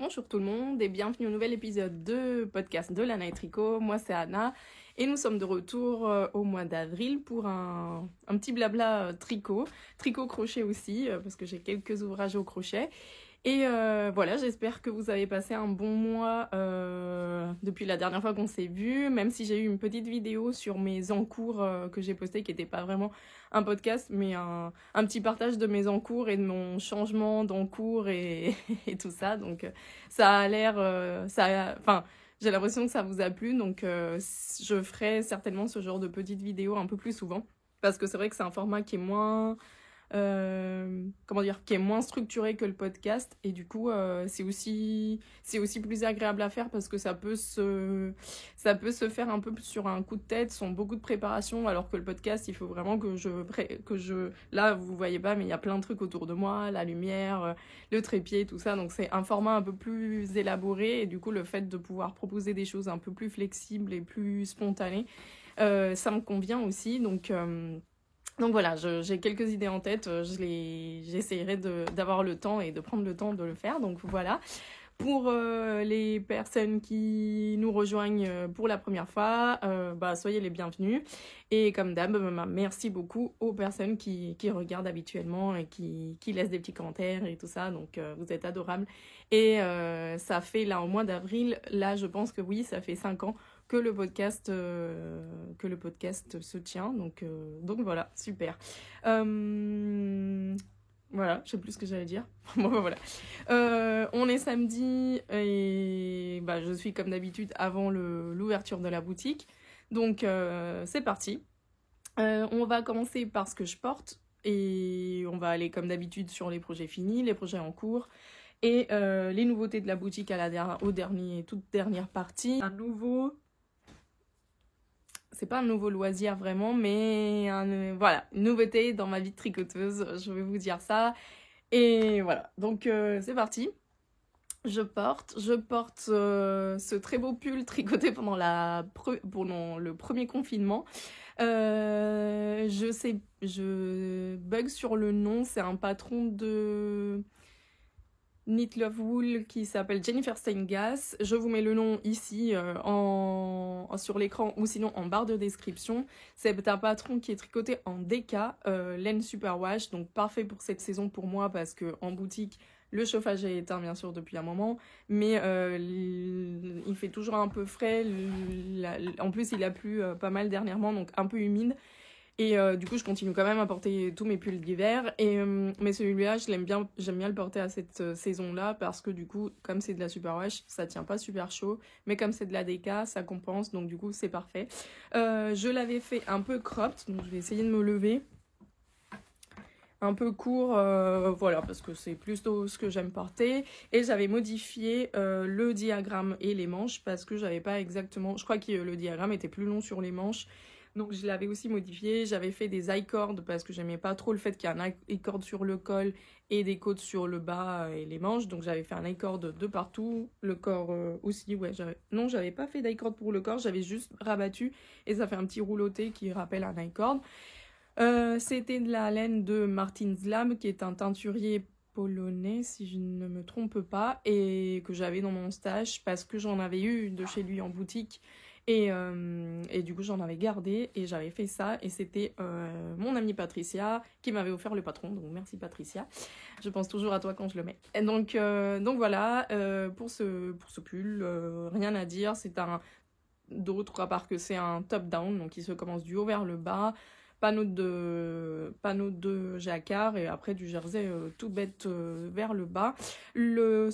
Bonjour tout le monde et bienvenue au nouvel épisode de podcast de Lana et Tricot. Moi c'est Anna et nous sommes de retour au mois d'avril pour un petit blabla tricot crochet aussi parce que j'ai quelques ouvrages au crochet. Et voilà, j'espère que vous avez passé un bon mois depuis la dernière fois qu'on s'est vu, même si j'ai eu une petite vidéo sur mes encours que j'ai posté qui n'était pas vraiment un podcast, mais un petit partage de mes encours et de mon changement d'encours et, et tout ça. Donc ça a l'air... enfin, j'ai l'impression que ça vous a plu, donc je ferai certainement ce genre de petites vidéos un peu plus souvent. Parce que c'est vrai que c'est un format qui est moins... qui est moins structuré que le podcast et du coup c'est aussi plus agréable à faire parce que ça peut se faire un peu sur un coup de tête sans beaucoup de préparation, alors que le podcast il faut vraiment que je là vous voyez pas mais il y a plein de trucs autour de moi, la lumière, le trépied, tout ça, donc c'est un format un peu plus élaboré et du coup le fait de pouvoir proposer des choses un peu plus flexibles et plus spontanées, ça me convient aussi, donc voilà, j'ai quelques idées en tête, j'essaierai d'avoir le temps et de prendre le temps de le faire, donc voilà. Pour les personnes qui nous rejoignent pour la première fois, soyez les bienvenus. Et comme d'hab, merci beaucoup aux personnes qui regardent habituellement et qui laissent des petits commentaires et tout ça, donc vous êtes adorables. Et ça fait là, au mois d'avril, là je pense que oui, ça fait 5 ans que le podcast se tient, donc voilà, super. Voilà, je sais plus ce que j'allais dire. Bon, voilà. On est samedi et je suis comme d'habitude avant l'ouverture de la boutique. Donc c'est parti. On va commencer par ce que je porte et on va aller comme d'habitude sur les projets finis, les projets en cours et les nouveautés de la boutique toute dernière partie. C'est pas un nouveau loisir vraiment, mais voilà, une nouveauté dans ma vie de tricoteuse, je vais vous dire ça. Et voilà, donc c'est parti. Je porte ce très beau pull tricoté pendant le premier confinement. Je bug sur le nom, c'est un patron de Knit Love Wool qui s'appelle Jennifer Steingass. Je vous mets le nom ici sur l'écran ou sinon en barre de description. C'est un patron qui est tricoté en DK, laine superwash, donc parfait pour cette saison pour moi parce que en boutique le chauffage est éteint bien sûr depuis un moment, mais il fait toujours un peu frais. En plus il a plu pas mal dernièrement, donc un peu humide. Et du coup, je continue quand même à porter tous mes pulls d'hiver. Mais celui-là, j'aime bien le porter à cette saison-là parce que du coup, comme c'est de la superwash, ça tient pas super chaud. Mais comme c'est de la DK, ça compense. Donc du coup, c'est parfait. Je l'avais fait un peu cropped, donc je vais essayer de me lever. Un peu court, voilà, parce que c'est plutôt ce que j'aime porter. Et j'avais modifié le diagramme et les manches parce que j'avais pas exactement... Je crois que le diagramme était plus long sur les manches. Donc je l'avais aussi modifié, j'avais fait des I-cords parce que j'aimais pas trop le fait qu'il y ait un I-cord sur le col et des côtes sur le bas et les manches. Donc j'avais fait un I-cord de partout, le corps aussi, ouais. J'avais pas fait d'I-cord pour le corps, j'avais juste rabattu et ça fait un petit rouloté qui rappelle un I-cord. C'était de la laine de Martin Zlam qui est un teinturier polonais si je ne me trompe pas et que j'avais dans mon stage parce que j'en avais eu de chez lui en boutique. Et du coup j'en avais gardé et j'avais fait ça et c'était mon amie Patricia qui m'avait offert le patron, donc merci Patricia, je pense toujours à toi quand je le mets. Et donc voilà, pour ce pull, rien à dire, c'est d'autre à part que c'est un top down, donc il se commence du haut vers le bas, panneau de jacquard et après du jersey tout bête vers le bas. La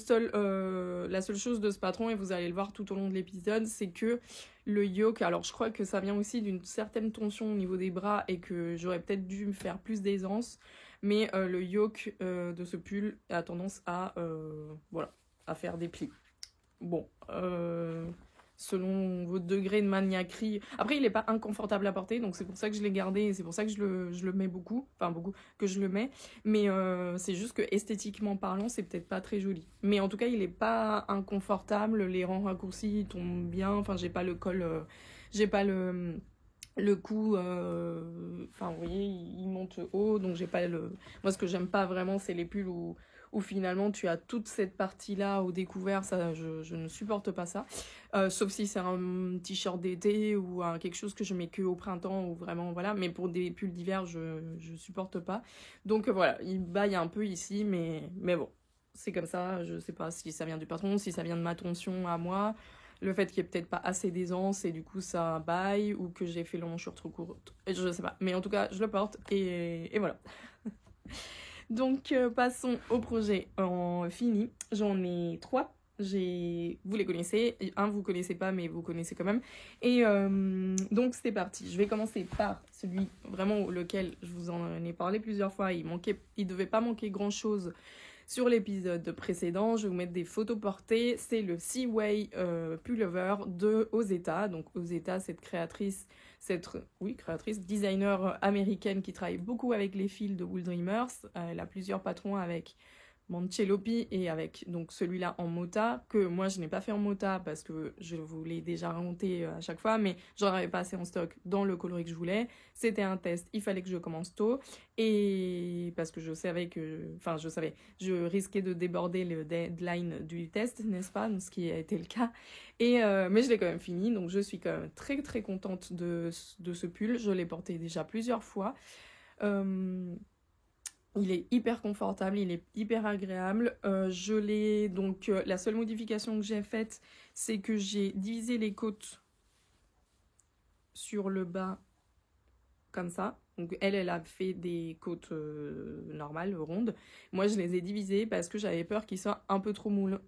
seule chose de ce patron, et vous allez le voir tout au long de l'épisode, c'est que le yoke, alors je crois que ça vient aussi d'une certaine tension au niveau des bras et que j'aurais peut-être dû me faire plus d'aisance, mais le yoke de ce pull a tendance à faire des plis. Bon, selon votre degré de maniaquerie. Après, il n'est pas inconfortable à porter, donc c'est pour ça que je l'ai gardé et c'est pour ça que je le mets beaucoup, que je le mets. Mais c'est juste que esthétiquement parlant, c'est peut-être pas très joli. Mais en tout cas, il n'est pas inconfortable, les rangs raccourcis tombent bien, enfin, j'ai pas le col, j'ai pas le cou, vous voyez, il monte haut, donc j'ai pas le... Moi, ce que j'aime pas vraiment, c'est les pulls où où finalement tu as toute cette partie-là au découvert, ça, je ne supporte pas ça. Sauf si c'est un t-shirt d'été ou quelque chose que je mets que au printemps ou vraiment, voilà. Mais pour des pulls d'hiver, je supporte pas. Donc voilà, il baille un peu ici, mais bon, c'est comme ça. Je sais pas si ça vient du patron, si ça vient de ma tension à moi. Le fait qu'il n'y ait peut-être pas assez d'aisance et du coup ça baille, ou que j'ai fait le manchure trop courte. Je sais pas. Mais en tout cas, je le porte et voilà. Donc, passons au projet en fini. J'en ai 3. Vous les connaissez. Un, vous connaissez pas, mais vous connaissez quand même. Et donc, c'est parti. Je vais commencer par celui vraiment lequel je vous en ai parlé plusieurs fois. Il devait pas manquer grand-chose sur l'épisode précédent. Je vais vous mettre des photos portées. C'est le Seaway Pullover de Ozeta. Donc, Ozeta, cette créatrice, designer américaine qui travaille beaucoup avec les fils de Wool Dreamers. Elle a plusieurs patrons avec Manchelopi et avec donc celui-là en Mota, que moi je n'ai pas fait en Mota parce que je vous l'ai déjà remonté à chaque fois, mais j'en avais pas assez en stock dans le coloris que je voulais. C'était un test, il fallait que je commence tôt, et parce que je risquais de déborder le deadline du test, n'est-ce pas, ce qui a été le cas. Mais je l'ai quand même fini, donc je suis quand même très très contente de ce pull. Je l'ai porté déjà plusieurs fois. Il est hyper confortable, il est hyper agréable. La seule modification que j'ai faite, c'est que j'ai divisé les côtes sur le bas comme ça. Donc elle a fait des côtes normales, rondes. Moi, je les ai divisées parce que j'avais peur qu'il soit un peu trop moule,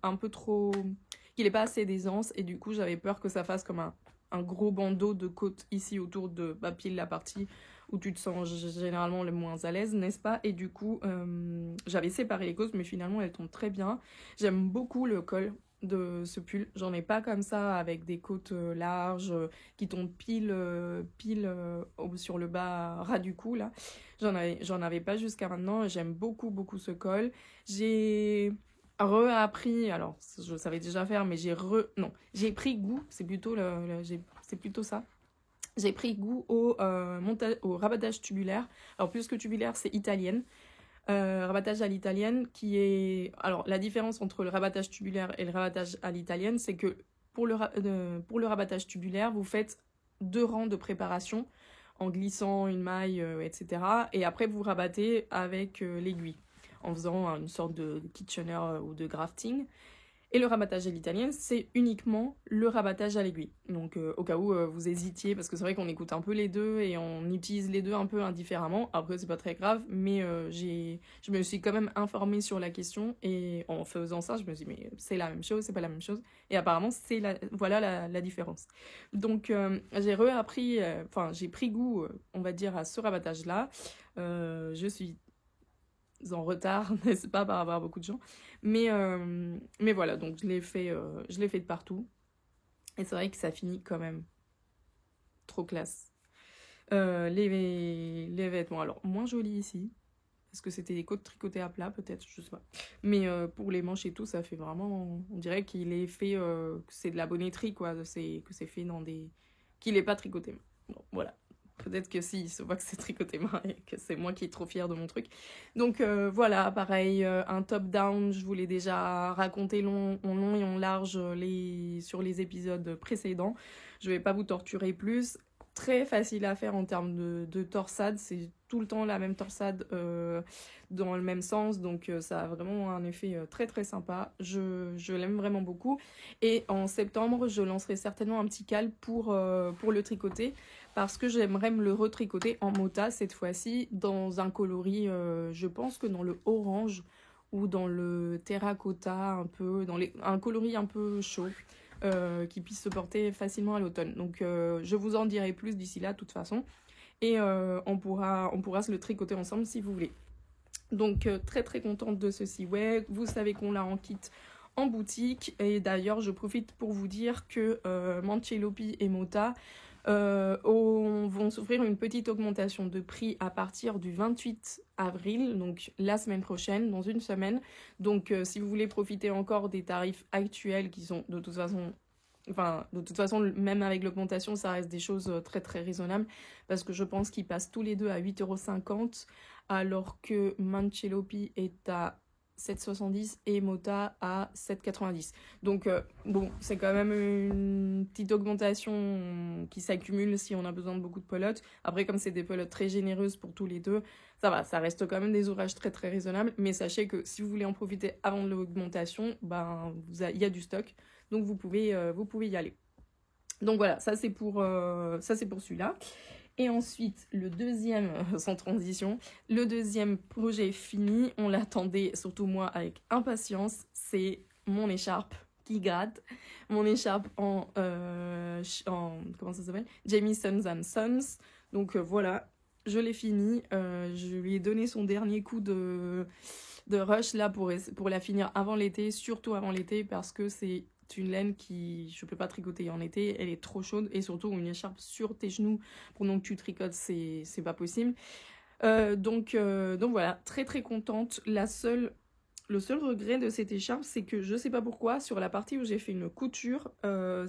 qu'il n'ait pas assez d'aisance, et du coup, j'avais peur que ça fasse comme un gros bandeau de côtes ici autour de pile la partie où tu te sens généralement le moins à l'aise, n'est-ce pas? Et du coup, j'avais séparé les côtes, mais finalement, elles tombent très bien. J'aime beaucoup le col de ce pull. J'en ai pas comme ça avec des côtes larges qui tombent pile sur le bas ras du cou, là. J'en avais pas jusqu'à maintenant. J'aime beaucoup, beaucoup ce col. J'ai reappris, alors je savais déjà faire, mais j'ai pris goût, c'est plutôt ça. J'ai pris goût au rabattage tubulaire. Alors, plus que tubulaire, c'est italienne. Rabattage à l'italienne, qui est... Alors, la différence entre le rabattage tubulaire et le rabattage à l'italienne, c'est que pour le rabattage tubulaire, vous faites 2 rangs de préparation en glissant une maille, etc. Et après, vous rabattez avec l'aiguille, en faisant une sorte de Kitchener ou de grafting. Et le rabattage à l'italienne, c'est uniquement le rabattage à l'aiguille. Donc au cas où vous hésitiez, parce que c'est vrai qu'on écoute un peu les deux et on utilise les deux un peu indifféremment. Après, c'est pas très grave, mais je me suis quand même informée sur la question, et en faisant ça, je me suis dit, mais c'est la même chose, c'est pas la même chose. Et apparemment, voilà la différence. Donc j'ai pris goût, on va dire, à ce rabattage-là. Je suis en retard, n'est-ce pas, par rapport à beaucoup de gens. Mais voilà, donc je l'ai fait de partout. Et c'est vrai que ça finit quand même trop classe. Les vêtements, alors moins jolis ici, parce que c'était des côtes tricotées à plat, peut-être, je sais pas. Mais pour les manches et tout, ça fait vraiment... On dirait qu'il est fait... que c'est de la bonneterie, quoi. Que c'est fait dans des... Qu'il est pas tricoté. Bon, voilà. Peut-être que si, il se voit que c'est tricoté main et que c'est moi qui est trop fière de mon truc. Donc voilà, pareil, un top-down, je vous l'ai déjà raconté en long et en large sur les épisodes précédents. Je vais pas vous torturer plus. Très facile à faire en termes de torsade, c'est tout le temps la même torsade dans le même sens, donc ça a vraiment un effet très très sympa. Je l'aime vraiment beaucoup, et en septembre je lancerai certainement un petit cal pour le tricoter, parce que j'aimerais me le retricoter en Mota cette fois-ci, dans un coloris, je pense que dans le orange ou dans le terracotta, un coloris un peu chaud. Qui puisse se porter facilement à l'automne. Donc je vous en dirai plus d'ici là de toute façon, et on pourra se le tricoter ensemble si vous voulez. Donc très très contente de ceci. Ouais, vous savez qu'on l'a en kit en boutique, et d'ailleurs je profite pour vous dire que Manchelopi et Mota vont s'offrir une petite augmentation de prix à partir du 28 avril, donc la semaine prochaine, dans une semaine. Donc si vous voulez profiter encore des tarifs actuels, qui sont de toute façon, même avec l'augmentation, ça reste des choses très très raisonnables, parce que je pense qu'ils passent tous les deux à 8,50 €, alors que Manchelopi est à 7,70 et Mota à 7,90. Donc bon, c'est quand même une petite augmentation qui s'accumule si on a besoin de beaucoup de pelotes. Après, comme c'est des pelotes très généreuses pour tous les deux, ça va, ça reste quand même des ouvrages très très raisonnables. Mais sachez que si vous voulez en profiter avant de l'augmentation, ben il y a du stock, donc vous pouvez y aller. Donc voilà, ça c'est pour celui-là. Et ensuite, le deuxième, sans transition, le deuxième projet fini, on l'attendait, surtout moi, avec impatience, c'est mon écharpe qui gratte. Mon écharpe comment ça s'appelle? Jamieson's and Sons. Donc voilà, je l'ai fini. Je lui ai donné son dernier coup de rush là pour la finir avant l'été, surtout avant l'été, parce que c'est une laine qui je peux pas tricoter en été, elle est trop chaude, et surtout une écharpe sur tes genoux pendant que tu tricotes, c'est pas possible. Donc voilà, très très contente. Le seul regret de cette écharpe, c'est que je sais pas pourquoi, sur la partie où j'ai fait une couture, alors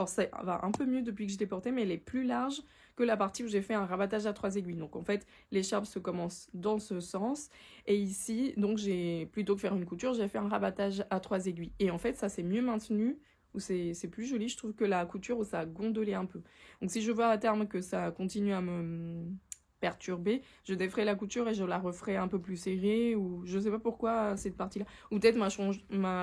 ça va un peu mieux depuis que je l'ai portée, mais elle est plus large que la partie où j'ai fait un rabattage à 3 aiguilles. Donc en fait, l'écharpe se commence dans ce sens. Et ici, donc plutôt que faire une couture, j'ai fait un rabattage à 3 aiguilles. Et en fait, ça s'est mieux maintenu, ou c'est plus joli, je trouve, que la couture où ça a gondolé un peu. Donc si je vois à terme que ça continue à me perturbée, je déferai la couture et je la referai un peu plus serrée, ou je sais pas pourquoi cette partie-là, ou peut-être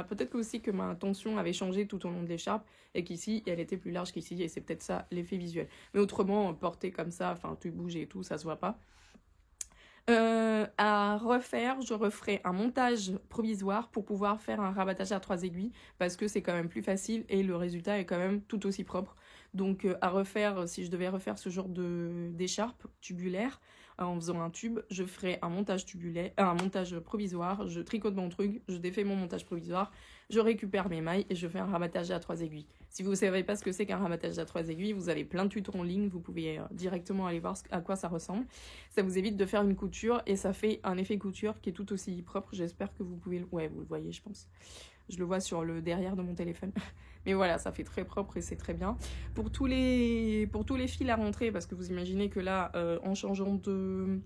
peut-être aussi que ma tension avait changé tout au long de l'écharpe et qu'ici elle était plus large qu'ici, et c'est peut-être ça l'effet visuel. Mais autrement, porter comme ça, enfin tu bouges et tout, ça se voit pas. À refaire, je referai un montage provisoire pour pouvoir faire un rabattage à 3 aiguilles, parce que c'est quand même plus facile et le résultat est quand même tout aussi propre. Donc à refaire, si je devais refaire ce genre d'écharpe tubulaire en faisant un tube, je ferai un montage un montage provisoire, je tricote mon truc, je défais mon montage provisoire, je récupère mes mailles et je fais un rabattage à 3 aiguilles. Si vous ne savez pas ce que c'est qu'un rabattage à 3 aiguilles, vous avez plein de tutos en ligne, vous pouvez directement aller voir à quoi ça ressemble. Ça vous évite de faire une couture et ça fait un effet couture qui est tout aussi propre. J'espère que vous pouvez... Ouais, vous le voyez, je pense. Je le vois sur le derrière de mon téléphone. Mais voilà, ça fait très propre et c'est très bien. Pour tous les fils à rentrer, parce que vous imaginez que là, en changeant de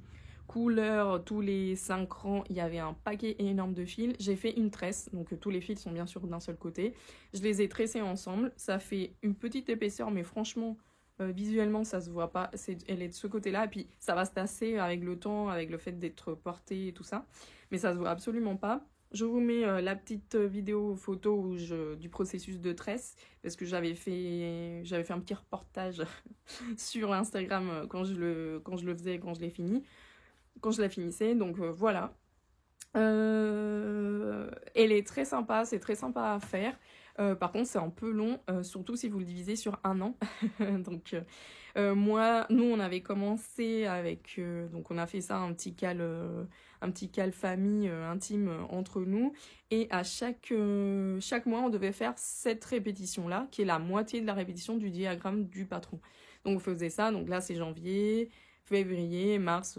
couleur tous les 5 rangs, il y avait un paquet énorme de fils. J'ai fait une tresse, donc tous les fils sont bien sûr d'un seul côté. Je les ai tressés ensemble. Ça fait une petite épaisseur, mais franchement... visuellement ça se voit pas, elle est de ce côté là, et puis ça va se tasser avec le temps, avec le fait d'être porté et tout ça, mais ça se voit absolument pas. Je vous mets la petite vidéo photo du processus de tresse, parce que j'avais fait un petit reportage sur Instagram quand je le faisais, quand je la finissais, donc voilà. Elle est très sympa, c'est très sympa à faire. Par contre, c'est un peu long, surtout si vous le divisez sur un an. Donc, nous, on avait commencé avec... donc, on a fait ça, un petit cal famille intime entre nous. Et à chaque mois, on devait faire cette répétition-là, qui est la moitié de la répétition du diagramme du patron. Donc, on faisait ça. Donc là, c'est janvier... février, mars,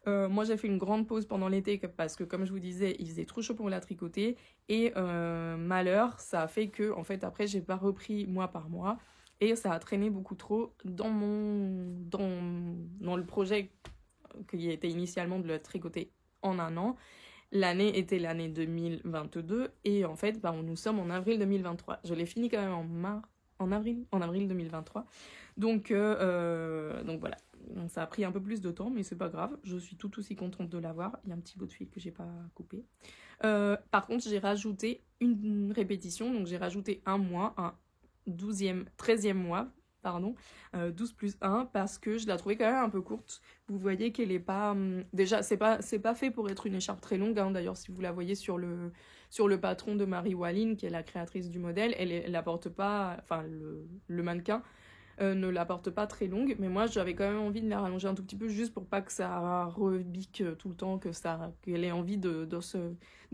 moi j'ai fait une grande pause pendant l'été parce que comme je vous disais, il faisait trop chaud pour la tricoter, et malheur, ça a fait que en fait après j'ai pas repris mois par mois et ça a traîné beaucoup trop dans le projet qui était initialement de le tricoter en un an. L'année était l'année 2022 et en fait nous sommes en avril 2023. Je l'ai fini quand même en avril 2023. Donc voilà. Ça a pris un peu plus de temps, mais c'est pas grave. Je suis tout aussi contente de l'avoir. Il y a un petit bout de fil que j'ai pas coupé. Par contre, j'ai rajouté une répétition. Donc j'ai rajouté un mois, un 13e mois, pardon, 12 plus 1, parce que je la trouvais quand même un peu courte. Vous voyez qu'elle est pas... déjà, c'est pas fait pour être une écharpe très longue. Hein. D'ailleurs, si vous la voyez sur le patron de Marie Walline, qui est la créatrice du modèle, elle la porte pas... Enfin, le mannequin ne la porte pas très longue, mais moi j'avais quand même envie de la rallonger un tout petit peu, juste pour pas que ça rebique tout le temps, qu'elle ait envie de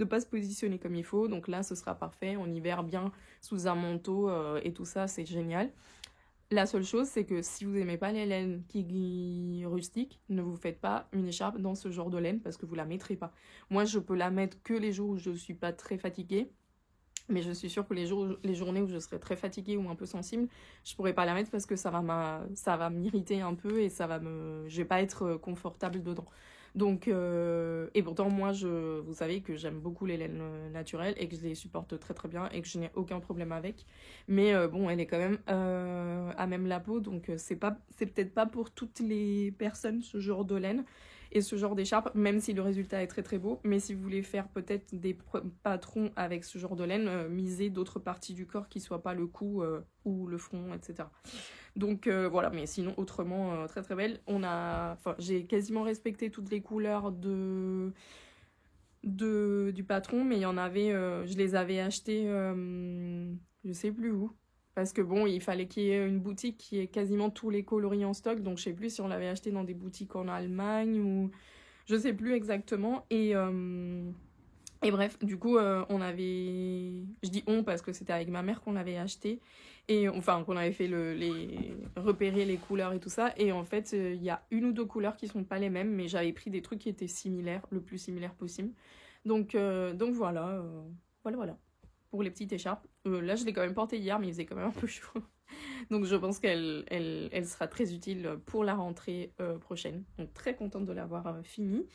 pas se positionner comme il faut. Donc là ce sera parfait, en hiver bien sous un manteau et tout ça, c'est génial. La seule chose, c'est que si vous aimez pas les laines qui rustiques, ne vous faites pas une écharpe dans ce genre de laine, parce que vous la mettrez pas. Moi je peux la mettre que les jours où je suis pas très fatiguée, mais je suis sûre que les journées où je serai très fatiguée ou un peu sensible, je pourrais pas la mettre parce que ça va m'irriter un peu et je vais pas être confortable dedans. Donc, et pourtant, moi, vous savez que j'aime beaucoup les laines naturelles et que je les supporte très très bien et que je n'ai aucun problème avec. Mais bon, elle est quand même à même la peau, donc c'est peut-être pas pour toutes les personnes ce genre de laine et ce genre d'écharpe, même si le résultat est très très beau. Mais si vous voulez faire peut-être des patrons avec ce genre de laine, misez d'autres parties du corps qui soient pas le cou ou le front, etc. Donc voilà, mais sinon autrement très très belle. J'ai quasiment respecté toutes les couleurs du patron, mais il y en avait, je les avais achetées, je sais plus où. Parce que bon, il fallait qu'il y ait une boutique qui ait quasiment tous les coloris en stock, donc je sais plus si on l'avait acheté dans des boutiques en Allemagne ou je sais plus exactement. Et bref, du coup, on avait... Je dis on parce que c'était avec ma mère qu'on l'avait acheté. Et enfin, qu'on avait fait repérer les couleurs et tout ça. Et en fait, il y a une ou deux couleurs qui sont pas les mêmes, mais j'avais pris des trucs qui étaient similaires, le plus similaire possible. Donc voilà, voilà. Pour les petites écharpes. Là, je l'ai quand même portée hier, mais il faisait quand même un peu chaud. Donc je pense qu'elle sera très utile pour la rentrée prochaine. Donc très contente de l'avoir finie.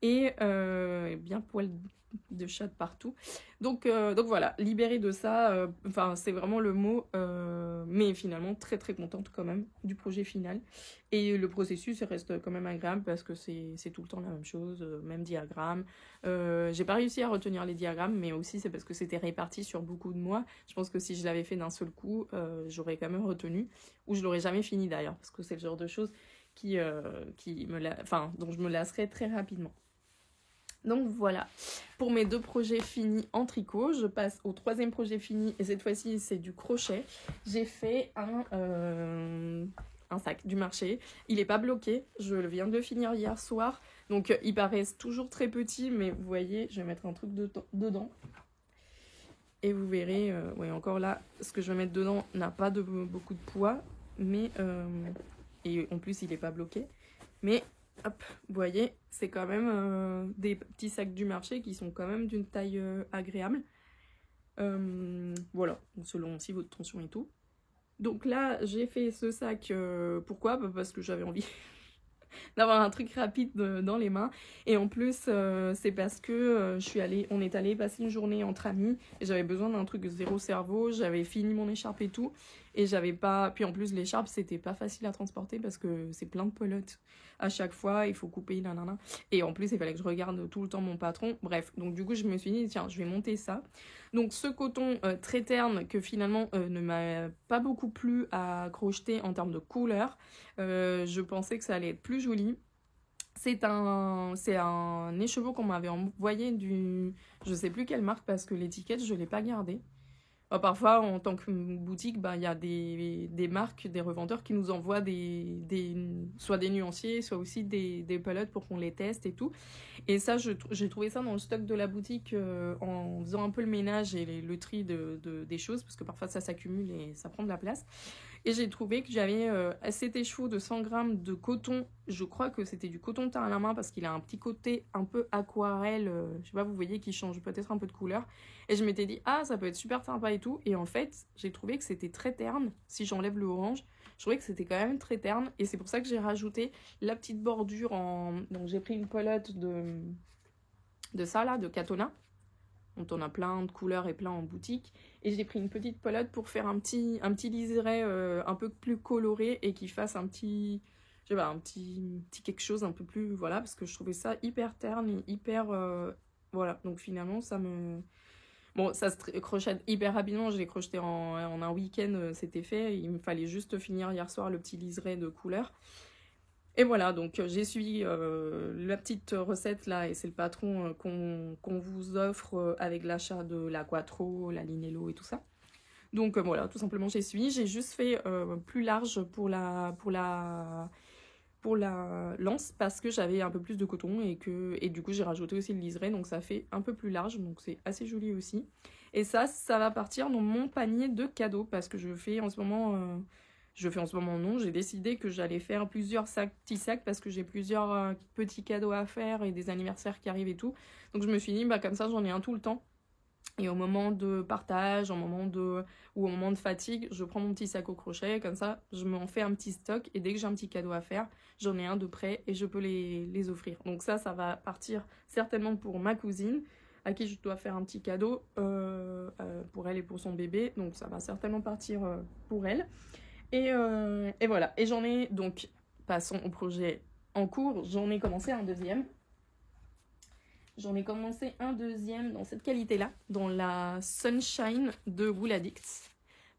Et bien poil de chat de partout. Donc voilà, libérée de ça, enfin c'est vraiment le mot, mais finalement très très contente quand même du projet final. Et le processus reste quand même agréable parce que c'est tout le temps la même chose, même diagramme. J'ai pas réussi à retenir les diagrammes, mais aussi c'est parce que c'était réparti sur beaucoup de mois. Je pense que si je l'avais fait d'un seul coup, j'aurais quand même retenu, ou je l'aurais jamais fini d'ailleurs, parce que c'est le genre de choses dont je me lasserais très rapidement. Donc voilà, pour mes 2 projets finis en tricot, je passe au 3e projet fini, et cette fois-ci c'est du crochet. J'ai fait un sac du marché, il n'est pas bloqué, je viens de le finir hier soir, donc ils paraissent toujours très petits, mais vous voyez, je vais mettre un truc dedans. Et vous verrez, ouais, encore là, ce que je vais mettre dedans n'a pas beaucoup de poids, mais et en plus il n'est pas bloqué, mais hop, vous voyez, c'est quand même des petits sacs du marché qui sont quand même d'une taille agréable. Voilà, selon aussi votre tension et tout. Donc là, j'ai fait ce sac, pourquoi ? Parce que j'avais envie d'avoir un truc rapide dans les mains. Et en plus, c'est parce que on est allé passer une journée entre amis et j'avais besoin d'un truc zéro cerveau. J'avais fini mon écharpe et tout. Et j'avais pas. Puis en plus, l'écharpe, c'était pas facile à transporter parce que c'est plein de pelotes à chaque fois. Il faut couper, nanana. Et en plus, il fallait que je regarde tout le temps mon patron. Bref, donc du coup, je me suis dit, tiens, je vais monter ça. Donc ce coton très terne que finalement ne m'a pas beaucoup plu à crocheter en termes de couleur. Je pensais que ça allait être plus joli. C'est un écheveau qu'on m'avait envoyé je sais plus quelle marque parce que l'étiquette je l'ai pas gardée. Parfois, en tant que boutique, il y a des marques, des revendeurs qui nous envoient soit des nuanciers, soit aussi des pelotes pour qu'on les teste et tout. Et ça, j'ai trouvé ça dans le stock de la boutique en faisant un peu le ménage et le tri des choses, parce que parfois ça s'accumule et ça prend de la place. Et j'ai trouvé que j'avais cet écheveau de 100 grammes de coton. Je crois que c'était du coton teint à la main parce qu'il a un petit côté un peu aquarelle. Je sais pas, vous voyez, qui change peut-être un peu de couleur. Et je m'étais dit, ah, ça peut être super sympa et tout. Et en fait, j'ai trouvé que c'était très terne. Si j'enlève le orange, je trouvais que c'était quand même très terne. Et c'est pour ça que j'ai rajouté la petite bordure Donc j'ai pris une pelote de ça là, de Katona. Donc on a plein de couleurs et plein en boutique. Et j'ai pris une petite pelote pour faire un petit liseré un peu plus coloré et qui fasse un petit quelque chose un peu plus, voilà, parce que je trouvais ça hyper terne et hyper, voilà. Donc finalement, bon, ça se crochette hyper rapidement, je l'ai crocheté en un week-end, c'était fait. Il me fallait juste finir hier soir le petit liseré de couleur. Et voilà, donc j'ai suivi la petite recette là, et c'est le patron qu'on vous offre avec l'achat de la Quattro, la Linello et tout ça. Donc voilà, tout simplement j'ai suivi. J'ai juste fait plus large pour la lance parce que j'avais un peu plus de coton et du coup j'ai rajouté aussi le liseré, donc ça fait un peu plus large, donc c'est assez joli aussi. Et ça va partir dans mon panier de cadeaux parce que je fais en ce moment non, j'ai décidé que j'allais faire plusieurs petits sacs parce que j'ai plusieurs petits cadeaux à faire et des anniversaires qui arrivent et tout. Donc je me suis dit, comme ça j'en ai un tout le temps. Et au moment de partage, ou au moment de fatigue, je prends mon petit sac au crochet, comme ça, je m'en fais un petit stock. Et dès que j'ai un petit cadeau à faire, j'en ai un de prêt et je peux les offrir. Donc ça va partir certainement pour ma cousine, à qui je dois faire un petit cadeau pour elle et pour son bébé. Donc ça va certainement partir pour elle. Et voilà. Et j'en ai, donc, passons au projet en cours. J'en ai commencé un deuxième. J'en ai commencé un deuxième dans cette qualité-là, dans la Sunshine de Wool Addicts,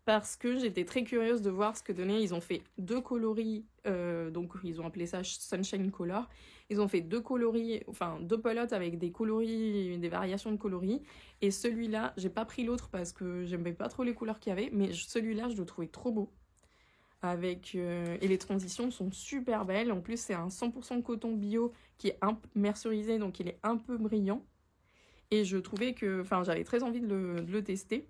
parce que j'étais très curieuse de voir ce que donnait. Ils ont fait deux coloris, donc ils ont appelé ça Sunshine Color. Ils ont fait deux coloris, enfin deux pelotes avec des coloris, des variations de coloris. Et celui-là, j'ai pas pris l'autre parce que j'aimais pas trop les couleurs qu'il y avait, mais celui-là, je le trouvais trop beau. Et les transitions sont super belles. En plus, c'est un 100% coton bio qui est mercerisé, donc il est un peu brillant. Et je trouvais que, enfin, j'avais très envie de le tester.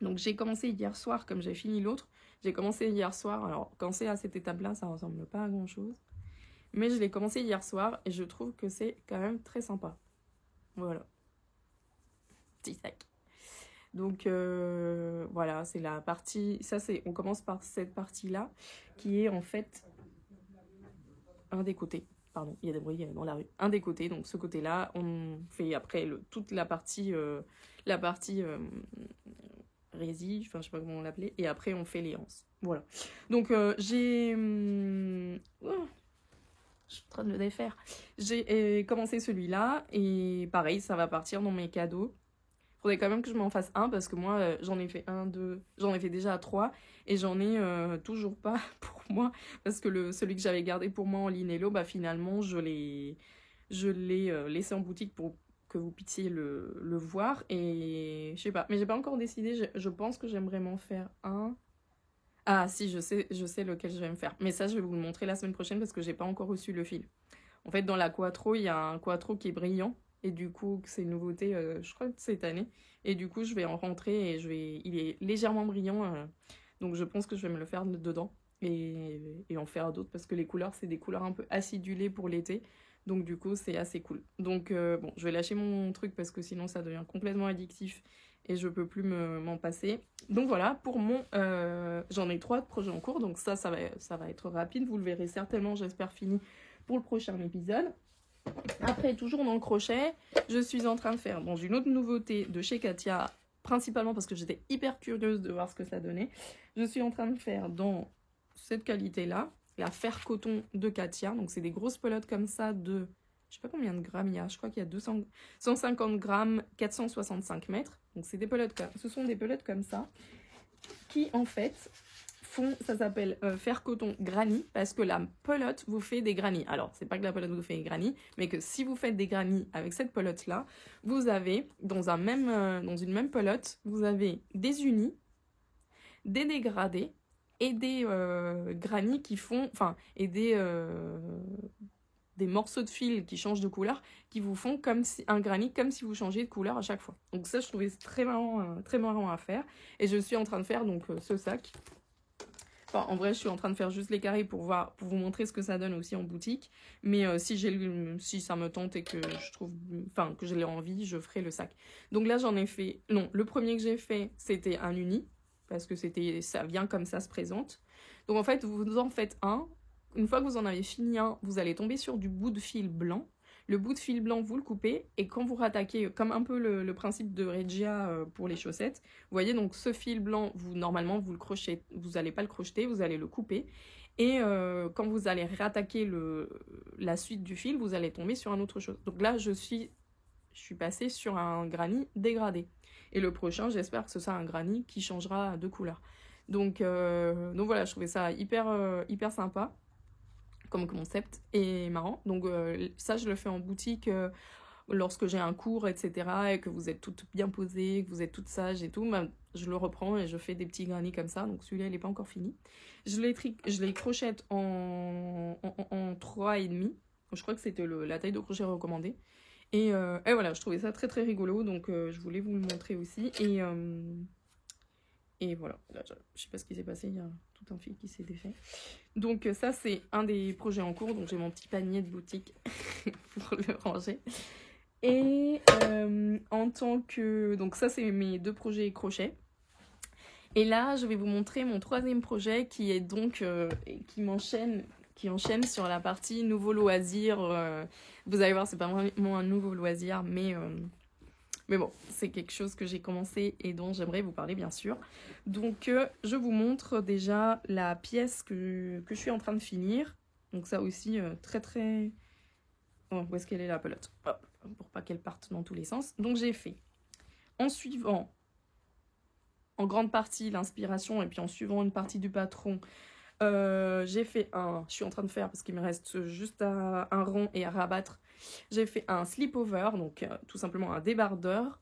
Donc j'ai commencé hier soir, comme j'ai fini l'autre. J'ai commencé hier soir. Alors quand c'est à cette étape-là, ça ressemble pas à grand-chose. Mais je l'ai commencé hier soir et je trouve que c'est quand même très sympa. Voilà. Petit sac. Donc voilà, c'est la partie, on commence par cette partie-là, qui est en fait un des côtés. Pardon, il y a des bruits dans la rue. Un des côtés, donc ce côté-là, on fait après toute la partie rési, enfin je sais pas comment on l'appelait, et après on fait les anses. Voilà. Donc j'ai... oh, je suis en train de le défaire. J'ai commencé celui-là, et pareil, ça va partir dans mes cadeaux. Faudrait quand même que je m'en fasse un parce que moi j'en ai fait j'en ai fait déjà 3 et j'en ai toujours pas pour moi parce que celui que j'avais gardé pour moi en Linello, bah finalement je l'ai laissé en boutique pour que vous puissiez le voir et je sais pas, mais j'ai pas encore décidé, je pense que j'aimerais m'en faire un. Ah si, je sais lequel je vais me faire, mais ça je vais vous le montrer la semaine prochaine parce que j'ai pas encore reçu le fil. En fait dans la Quattro, il y a un Quattro qui est brillant. Et du coup, c'est une nouveauté, je crois, de cette année. Et du coup, je vais en rentrer et il est légèrement brillant. Donc, je pense que je vais me le faire dedans et en faire d'autres parce que les couleurs, c'est des couleurs un peu acidulées pour l'été. Donc, du coup, c'est assez cool. Donc, bon, je vais lâcher mon truc parce que sinon, ça devient complètement addictif et je peux plus m'en passer. Donc, voilà, pour j'en ai 3 projets en cours. Donc, ça va être rapide. Vous le verrez certainement, j'espère, fini pour le prochain épisode. Après, toujours dans le crochet, je suis en train de faire dans une autre nouveauté de chez Katia, principalement parce que j'étais hyper curieuse de voir ce que ça donnait. Je suis en train de faire dans cette qualité-là, la fer coton de Katia. Donc, c'est des grosses pelotes comme ça de... Je sais pas combien de grammes il y a. Je crois qu'il y a 150 grammes, 465 mètres. Donc, ce sont des pelotes comme ça qui, en fait... ça s'appelle fer coton granny parce que la pelote vous fait des grannies. Alors, c'est pas que la pelote vous fait des grannies, mais que si vous faites des grannies avec cette pelote-là, vous avez, dans une même pelote, vous avez des unis, des dégradés et des grannies qui font... Enfin, et des morceaux de fil qui changent de couleur, qui vous font un granny comme si vous changiez de couleur à chaque fois. Donc ça, je trouvais très marrant à faire. Et je suis en train de faire donc ce sac. Enfin, en vrai, je suis en train de faire juste les carrés pour vous montrer ce que ça donne aussi en boutique. Mais si ça me tente et que que j'ai envie, je ferai le sac. Donc là, j'en ai fait... Non, le premier que j'ai fait, c'était un uni. Parce que ça vient comme ça se présente. Donc en fait, vous en faites un. Une fois que vous en avez fini un, vous allez tomber sur du bout de fil blanc. Le bout de fil blanc, vous le coupez, et quand vous rattaquez, comme un peu le principe de Regia pour les chaussettes, vous voyez, donc ce fil blanc, normalement, vous n'allez pas le crocheter, vous allez le couper, et quand vous allez rattaquer la suite du fil, vous allez tomber sur une autre chose. Donc là, je suis passée sur un granny dégradé. Et le prochain, j'espère que ce sera un granny qui changera de couleur. Donc voilà, je trouvais ça hyper sympa comme concept et marrant. Donc ça, je le fais en boutique lorsque j'ai un cours, etc. et que vous êtes toutes bien posées, que vous êtes toutes sages et tout. Bah, je le reprends et je fais des petits grannies comme ça. Donc celui-là, il n'est pas encore fini. Je les crochette en 3,5. Je crois que c'était la taille de crochet recommandée. Et voilà, je trouvais ça très rigolo. Donc je voulais vous le montrer aussi. Et voilà, là, je sais pas ce qui s'est passé, il y a tout un fil qui s'est défait. Donc ça, c'est un des projets en cours, donc j'ai mon petit panier de boutique pour le ranger. Et en tant que... Donc ça, c'est mes 2 projets crochet. Et là, je vais vous montrer mon 3e projet qui est donc... qui enchaîne sur la partie nouveau loisir. Vous allez voir, c'est pas vraiment un nouveau loisir, mais bon, c'est quelque chose que j'ai commencé et dont j'aimerais vous parler, bien sûr. Donc, je vous montre déjà la pièce que je suis en train de finir. Donc ça aussi, très très... Oh, où est-ce qu'elle est la pelote? Hop, pour pas qu'elle parte dans tous les sens. Donc j'ai fait, en suivant en grande partie l'inspiration et puis en suivant une partie du patron, j'ai fait je suis en train de faire parce qu'il me reste juste un rond et à rabattre. J'ai fait un slip-over, donc tout simplement un débardeur,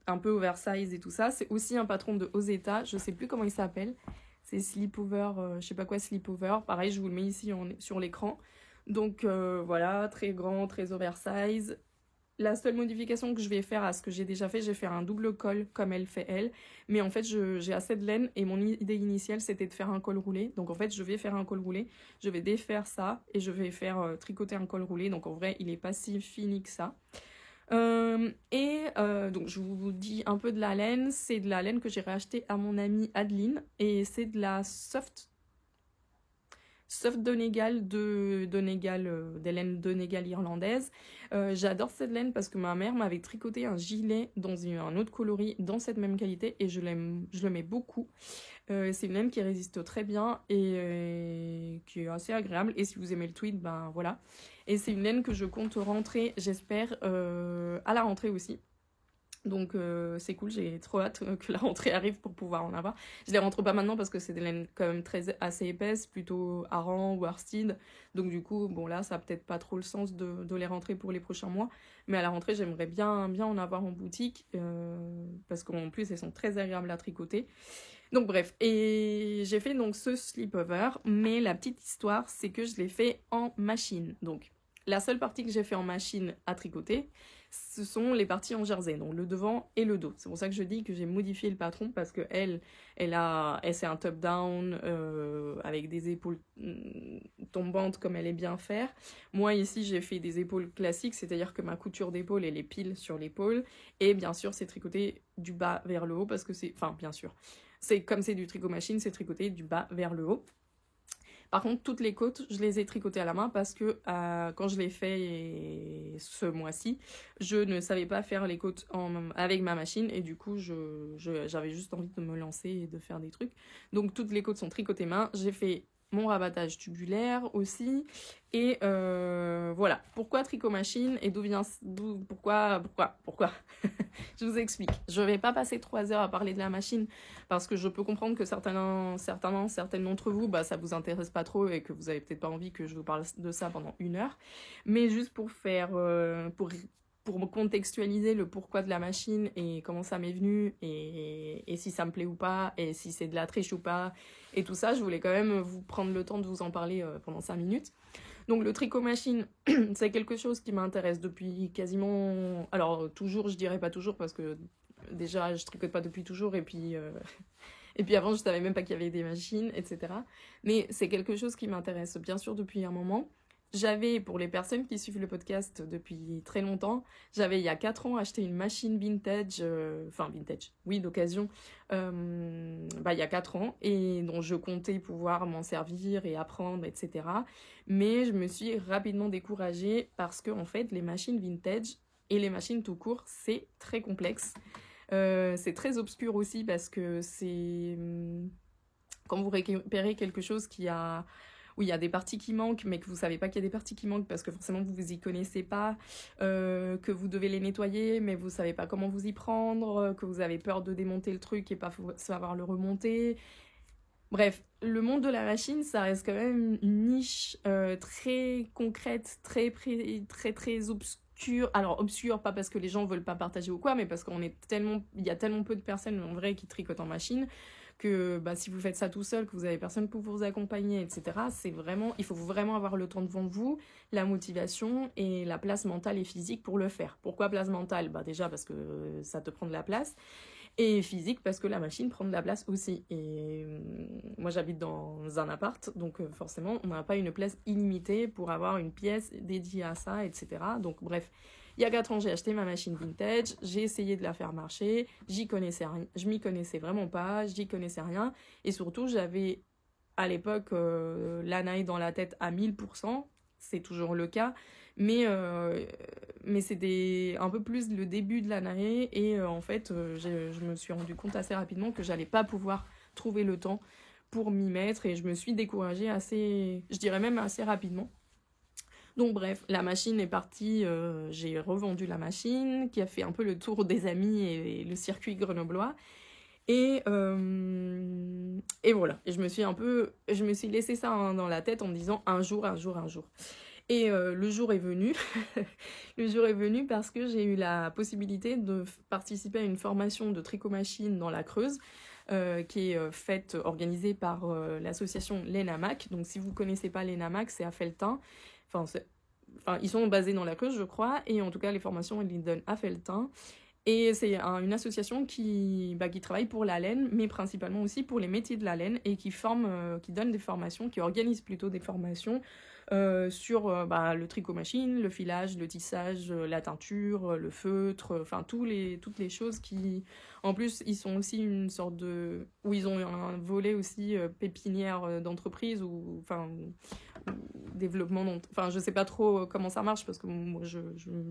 un peu oversize et tout ça. C'est aussi un patron de Ozeta, je sais plus comment il s'appelle. C'est slip-over, je sais pas quoi slip-over. Pareil, je vous le mets ici sur l'écran. Donc voilà, très grand, très oversize. La seule modification que je vais faire à ce que j'ai déjà fait, je vais faire un double col comme elle fait elle. Mais en fait, j'ai assez de laine et mon idée initiale, c'était de faire un col roulé. Donc en fait, je vais faire un col roulé. Je vais défaire ça et je vais faire tricoter un col roulé. Donc en vrai, il est pas si fini que ça. Donc je vous dis un peu de la laine. C'est de la laine que j'ai racheté à mon amie Adeline. Et c'est de la soft Donegal des laines Donegal irlandaises. J'adore cette laine parce que ma mère m'avait tricoté un gilet dans un autre coloris dans cette même qualité et je le mets beaucoup. C'est une laine qui résiste très bien et qui est assez agréable. Et si vous aimez le tweed, ben voilà. Et c'est une laine que je compte rentrer, j'espère, à la rentrée aussi. Donc c'est cool, j'ai trop hâte que la rentrée arrive pour pouvoir en avoir. Je les rentre pas maintenant parce que c'est des laines quand même assez épaisses, plutôt Aran ou Worsted. Donc du coup, bon là, ça a peut-être pas trop le sens de les rentrer pour les prochains mois. Mais à la rentrée, j'aimerais bien en avoir en boutique parce qu'en plus, elles sont très agréables à tricoter. Donc bref, et j'ai fait donc ce slip-over, mais la petite histoire, c'est que je l'ai fait en machine. Donc la seule partie que j'ai fait en machine à tricoter, ce sont les parties en jersey, donc le devant et le dos. C'est pour ça que je dis que j'ai modifié le patron parce que elle c'est un top down avec des épaules tombantes comme elle est bien faire. Moi ici j'ai fait des épaules classiques, c'est-à-dire que ma couture d'épaule elle est pile sur l'épaule et bien sûr c'est tricoté du bas vers le haut parce que bien sûr, c'est comme c'est du tricot machine, c'est tricoté du bas vers le haut. Par contre, toutes les côtes, je les ai tricotées à la main parce que quand je l'ai fait ce mois-ci, je ne savais pas faire les côtes avec ma machine et du coup, j'avais juste envie de me lancer et de faire des trucs. Donc, toutes les côtes sont tricotées main. J'ai fait mon rabattage tubulaire aussi. Et voilà. Pourquoi tricot machine et pourquoi Je vous explique. Je vais pas passer 3 heures à parler de la machine parce que je peux comprendre que certaines d'entre vous, ça vous intéresse pas trop et que vous avez peut-être pas envie que je vous parle de ça pendant 1 heure. Mais juste pour faire, pour me contextualiser le pourquoi de la machine et comment ça m'est venu et si ça me plaît ou pas et si c'est de la triche ou pas et tout ça, je voulais quand même vous prendre le temps de vous en parler pendant 5 minutes. Donc le tricot machine, c'est quelque chose qui m'intéresse depuis quasiment... Alors toujours, je dirais pas toujours parce que déjà je tricote pas depuis toujours et puis avant je savais même pas qu'il y avait des machines, etc. Mais c'est quelque chose qui m'intéresse bien sûr depuis un moment. J'avais, pour les personnes qui suivent le podcast depuis très longtemps, j'avais il y a 4 ans acheté une machine vintage, oui, d'occasion, il y a 4 ans, et dont je comptais pouvoir m'en servir et apprendre, etc. Mais je me suis rapidement découragée parce que, en fait, les machines vintage et les machines tout court, c'est très complexe. C'est très obscur aussi parce que c'est... Quand vous récupérez quelque chose où il y a des parties qui manquent, mais que vous savez pas qu'il y a des parties qui manquent parce que forcément vous y connaissez pas, que vous devez les nettoyer, mais vous savez pas comment vous y prendre, que vous avez peur de démonter le truc et pas savoir le remonter. Bref, le monde de la machine, ça reste quand même une niche très concrète, très obscure. Alors obscure, pas parce que les gens veulent pas partager ou quoi, mais parce qu'il y a tellement peu de personnes en vrai qui tricotent en machine que si vous faites ça tout seul, que vous avez personne pour vous accompagner, etc., il faut vraiment avoir le temps devant vous, la motivation et la place mentale et physique pour le faire. Pourquoi place mentale ? Déjà parce que ça te prend de la place. Et physique parce que la machine prend de la place aussi. Et moi j'habite dans un appart, donc forcément on n'a pas une place illimitée pour avoir une pièce dédiée à ça, etc. Donc bref, il y a 4 ans j'ai acheté ma machine vintage, j'ai essayé de la faire marcher, je m'y connaissais vraiment pas, j'y connaissais rien. Et surtout j'avais à l'époque l'ANAE dans la tête à 1000%, c'est toujours le cas. Mais c'était un peu plus le début de l'année et en fait, je me suis rendu compte assez rapidement que j'allais pas pouvoir trouver le temps pour m'y mettre et je me suis découragée assez, je dirais même assez rapidement. Donc bref, la machine est partie, j'ai revendu la machine qui a fait un peu le tour des amis et le circuit grenoblois. Et voilà, et je me suis laissé ça dans la tête en me disant un jour, un jour, un jour. Et le jour est venu. Le jour est venu parce que j'ai eu la possibilité de participer à une formation de tricot machine dans la Creuse, qui est organisée par l'association l'ENAMAC. Donc si vous ne connaissez pas l'ENAMAC, c'est à Felletin. Enfin, ils sont basés dans la Creuse, je crois, et en tout cas les formations, ils les donnent à Felletin. Et c'est une association qui travaille pour la laine, mais principalement aussi pour les métiers de la laine, et qui donne des formations, qui organise plutôt des formations sur le tricot machine, le filage, le tissage, la teinture, le feutre, enfin toutes les choses qui... En plus, ils sont aussi une sorte de... où ils ont un volet aussi pépinière d'entreprise, ou développement... Enfin, je sais pas trop comment ça marche, parce que moi,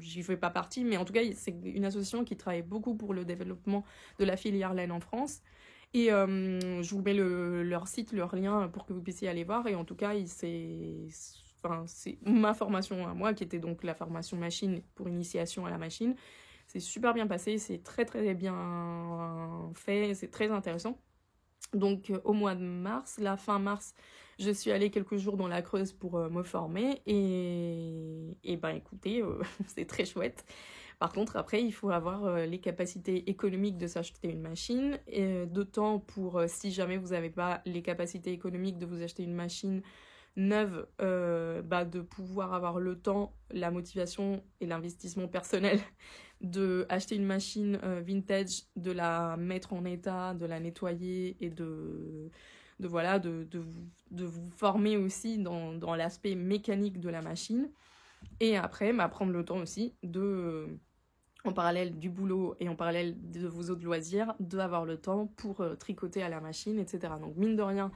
j'y fais pas partie, mais en tout cas, c'est une association qui travaille beaucoup pour le développement de la filière laine en France. Et je vous mets leur site, leur lien pour que vous puissiez aller voir. Et en tout cas, c'est ma formation à moi, qui était donc la formation machine pour initiation à la machine. C'est super bien passé, c'est très très bien fait, c'est très intéressant. Donc au mois de mars, la fin mars, je suis allée quelques jours dans la Creuse pour me former. Et ben écoutez, c'est très chouette. Par contre, après, il faut avoir les capacités économiques de s'acheter une machine. D'autant pour si jamais vous n'avez pas les capacités économiques de vous acheter une machine neuve, de pouvoir avoir le temps, la motivation et l'investissement personnel de acheter une machine vintage, de la mettre en état, de la nettoyer et de vous former aussi dans l'aspect mécanique de la machine. Et après, prendre le temps aussi en parallèle du boulot et en parallèle de vos autres loisirs, d'avoir le temps pour tricoter à la machine, etc. Donc mine de rien,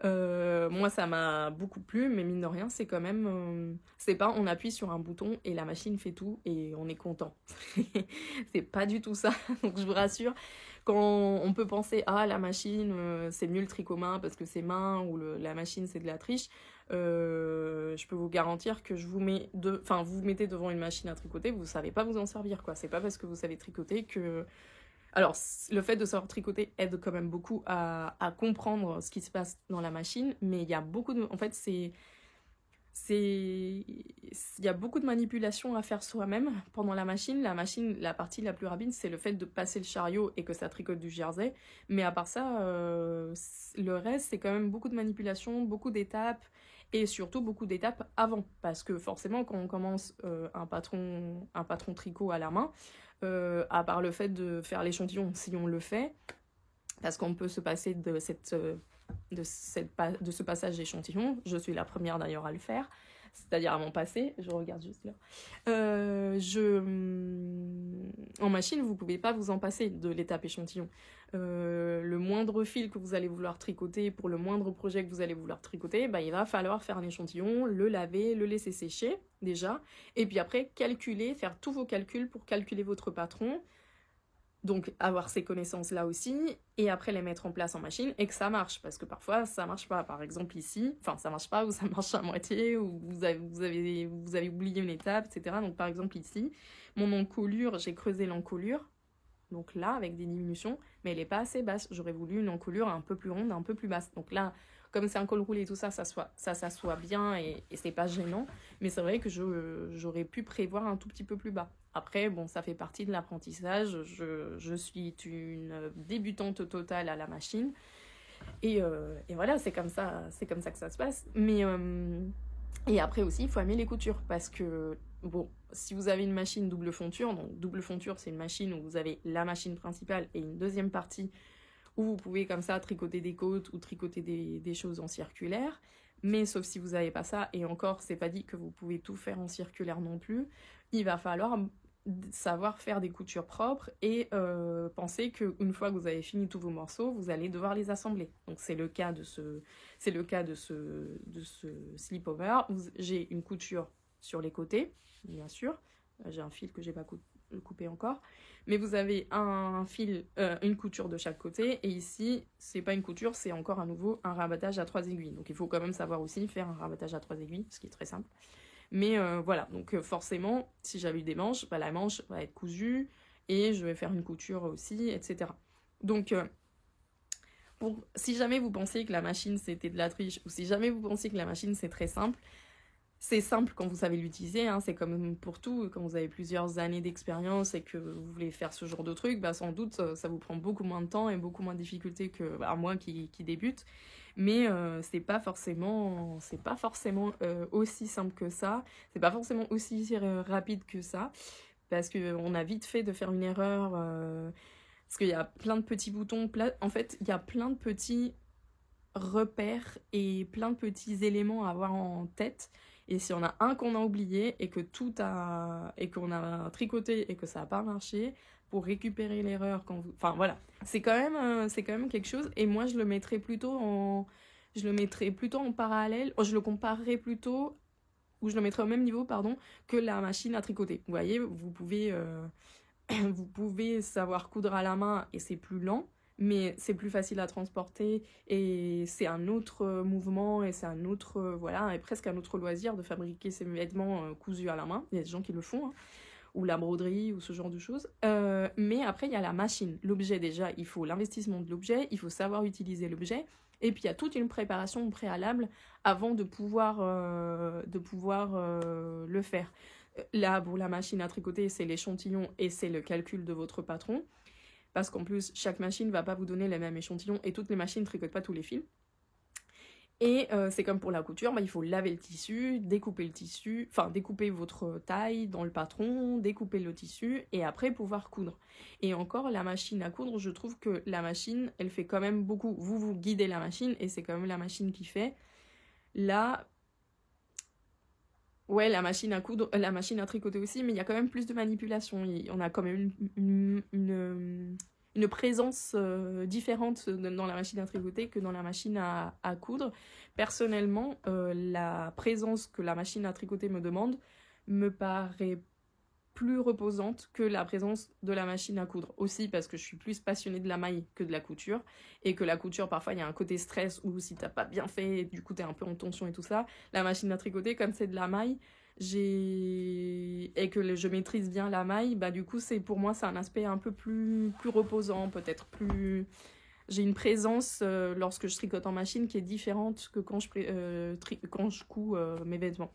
moi ça m'a beaucoup plu, mais mine de rien c'est quand même c'est pas on appuie sur un bouton et la machine fait tout et on est content. C'est pas du tout ça. Donc je vous rassure, quand on peut penser la machine c'est mieux le tricot main parce que c'est main, ou la machine c'est de la triche, je peux vous garantir que vous vous mettez devant une machine à tricoter, vous savez pas vous en servir, quoi. C'est pas parce que vous savez tricoter que... Alors, le fait de savoir tricoter aide quand même beaucoup à comprendre ce qui se passe dans la machine, mais il y a beaucoup de... En fait, il y a beaucoup de manipulations à faire soi-même pendant la machine. La machine, la partie la plus rapide, c'est le fait de passer le chariot et que ça tricote du jersey. Mais à part ça, le reste, c'est quand même beaucoup de manipulations, beaucoup d'étapes, et surtout beaucoup d'étapes avant. Parce que forcément, quand on commence un patron tricot à la main, à part le fait de faire l'échantillon, si on le fait, parce qu'on peut se passer de ce passage d'échantillon, je suis la première d'ailleurs à le faire, c'est-à-dire à m'en passer, je regarde juste là. En machine, vous pouvez pas vous en passer de l'étape échantillon. Le moindre fil que vous allez vouloir tricoter, pour le moindre projet que vous allez vouloir tricoter, il va falloir faire un échantillon, le laver, le laisser sécher déjà, et puis après faire tous vos calculs pour calculer votre patron. Donc avoir ces connaissances-là aussi, et après les mettre en place en machine, et que ça marche, parce que parfois ça marche pas. Par exemple ici, ça marche pas, ou ça marche à moitié, ou vous avez oublié une étape, etc. Donc par exemple ici, mon encolure, j'ai creusé l'encolure, donc là avec des diminutions, mais elle est pas assez basse. J'aurais voulu une encolure un peu plus ronde, un peu plus basse. Donc là, comme c'est un col roulé et tout ça, ça s'assoit bien et c'est pas gênant. Mais c'est vrai que j'aurais pu prévoir un tout petit peu plus bas. Après, bon, ça fait partie de l'apprentissage. Je suis une débutante totale à la machine. Et voilà, c'est comme ça que ça se passe. Mais et après aussi, il faut aimer les coutures. Parce que bon, si vous avez une machine double fonture, donc double fonture, c'est une machine où vous avez la machine principale et une deuxième partie où vous pouvez comme ça tricoter des côtes ou tricoter des choses en circulaire. Mais sauf si vous n'avez pas ça, et encore, c'est pas dit que vous pouvez tout faire en circulaire non plus, il va falloir savoir faire des coutures propres et penser qu'une fois que vous avez fini tous vos morceaux, vous allez devoir les assembler. Donc c'est le cas de ce slipover. J'ai une couture sur les côtés, bien sûr. J'ai un fil que j'ai pas coupé encore. Mais vous avez un fil, une couture de chaque côté. Et ici, c'est pas une couture, c'est encore à nouveau un rabattage à 3 aiguilles. Donc il faut quand même savoir aussi faire un rabattage à 3 aiguilles, ce qui est très simple. Mais voilà, donc forcément, si j'avais eu des manches, bah, la manche va être cousue et je vais faire une couture aussi, etc. Donc, si jamais vous pensez que la machine c'était de la triche ou si jamais vous pensez que la machine c'est très simple, c'est simple quand vous savez l'utiliser, hein, c'est comme pour tout, quand vous avez plusieurs années d'expérience et que vous voulez faire ce genre de truc, bah sans doute ça vous prend beaucoup moins de temps et beaucoup moins de difficultés que moi qui débute. Mais c'est pas forcément aussi simple que ça, c'est pas forcément aussi rapide que ça, parce qu'on a vite fait de faire une erreur, parce qu'il y a plein de petits boutons, en fait il y a plein de petits repères et plein de petits éléments à avoir en tête. Et si on a un qu'on a oublié et que et qu'on a tricoté et que ça n'a pas marché, pour récupérer l'erreur quand vous... Enfin voilà, c'est quand même quelque chose. Et moi je le mettrais plutôt en parallèle, je le comparerais plutôt, ou je le mettrais au même niveau, pardon, que la machine à tricoter. Vous voyez, vous pouvez vous pouvez savoir coudre à la main et c'est plus lent, mais c'est plus facile à transporter et c'est un autre mouvement et c'est un autre, voilà, et presque un autre loisir de fabriquer ces vêtements cousus à la main. Il y a des gens qui le font, hein, ou la broderie ou ce genre de choses. Mais après, il y a la machine. L'objet, déjà, il faut l'investissement de l'objet, il faut savoir utiliser l'objet. Et puis il y a toute une préparation préalable avant de pouvoir le faire. Là, pour la machine à tricoter, c'est l'échantillon et c'est le calcul de votre patron. Parce qu'en plus, chaque machine ne va pas vous donner les mêmes échantillons et toutes les machines ne tricotent pas tous les fils. Et c'est comme pour la couture, il faut laver le tissu, découper votre taille dans le patron, découper le tissu et après pouvoir coudre. Et encore, la machine à coudre, je trouve que la machine, elle fait quand même beaucoup. Vous guidez la machine et c'est quand même la machine qui fait. Là, ouais, la machine à coudre, la machine à tricoter aussi, mais il y a quand même plus de manipulation. On a quand même une présence différente dans la machine à tricoter que dans la machine à coudre. Personnellement, la présence que la machine à tricoter me demande me paraît plus reposante que la présence de la machine à coudre. Aussi parce que je suis plus passionnée de la maille que de la couture. Et que la couture, parfois, il y a un côté stress où si t'as pas bien fait, du coup, t'es un peu en tension et tout ça. La machine à tricoter, comme c'est de la maille, et que je maîtrise bien la maille, du coup, pour moi, c'est un aspect un peu plus reposant, peut-être plus... J'ai une présence lorsque je tricote en machine qui est différente que quand je couds mes vêtements.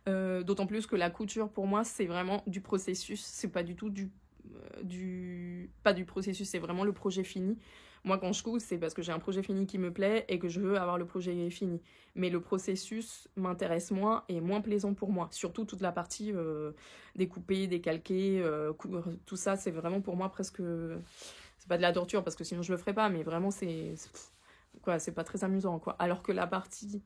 D'autant plus que la couture pour moi c'est vraiment du processus, c'est pas du tout pas du processus, c'est vraiment le projet fini. Moi quand je couds c'est parce que j'ai un projet fini qui me plaît et que je veux avoir le projet fini, mais le processus m'intéresse moins et moins plaisant pour moi, surtout toute la partie découper, décalquer, tout ça c'est vraiment pour moi presque, c'est pas de la torture parce que sinon je le ferais pas, mais vraiment c'est pas très amusant quoi. Alors que la partie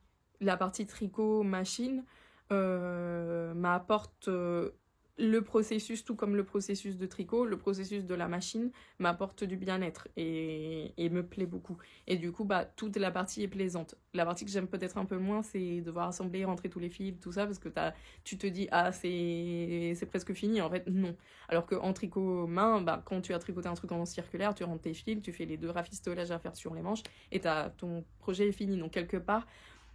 tricot machine m'apporte le processus, tout comme le processus de tricot, le processus de la machine m'apporte du bien-être et me plaît beaucoup. Et du coup, toute la partie est plaisante. La partie que j'aime peut-être un peu moins, c'est devoir assembler, rentrer tous les fils, tout ça, parce que tu te dis, ah, c'est presque fini. En fait, non. Alors qu'en tricot main, quand tu as tricoté un truc en circulaire, tu rentres tes fils, tu fais les 2 rafistolages à faire sur les manches, et ton projet est fini. Donc, quelque part,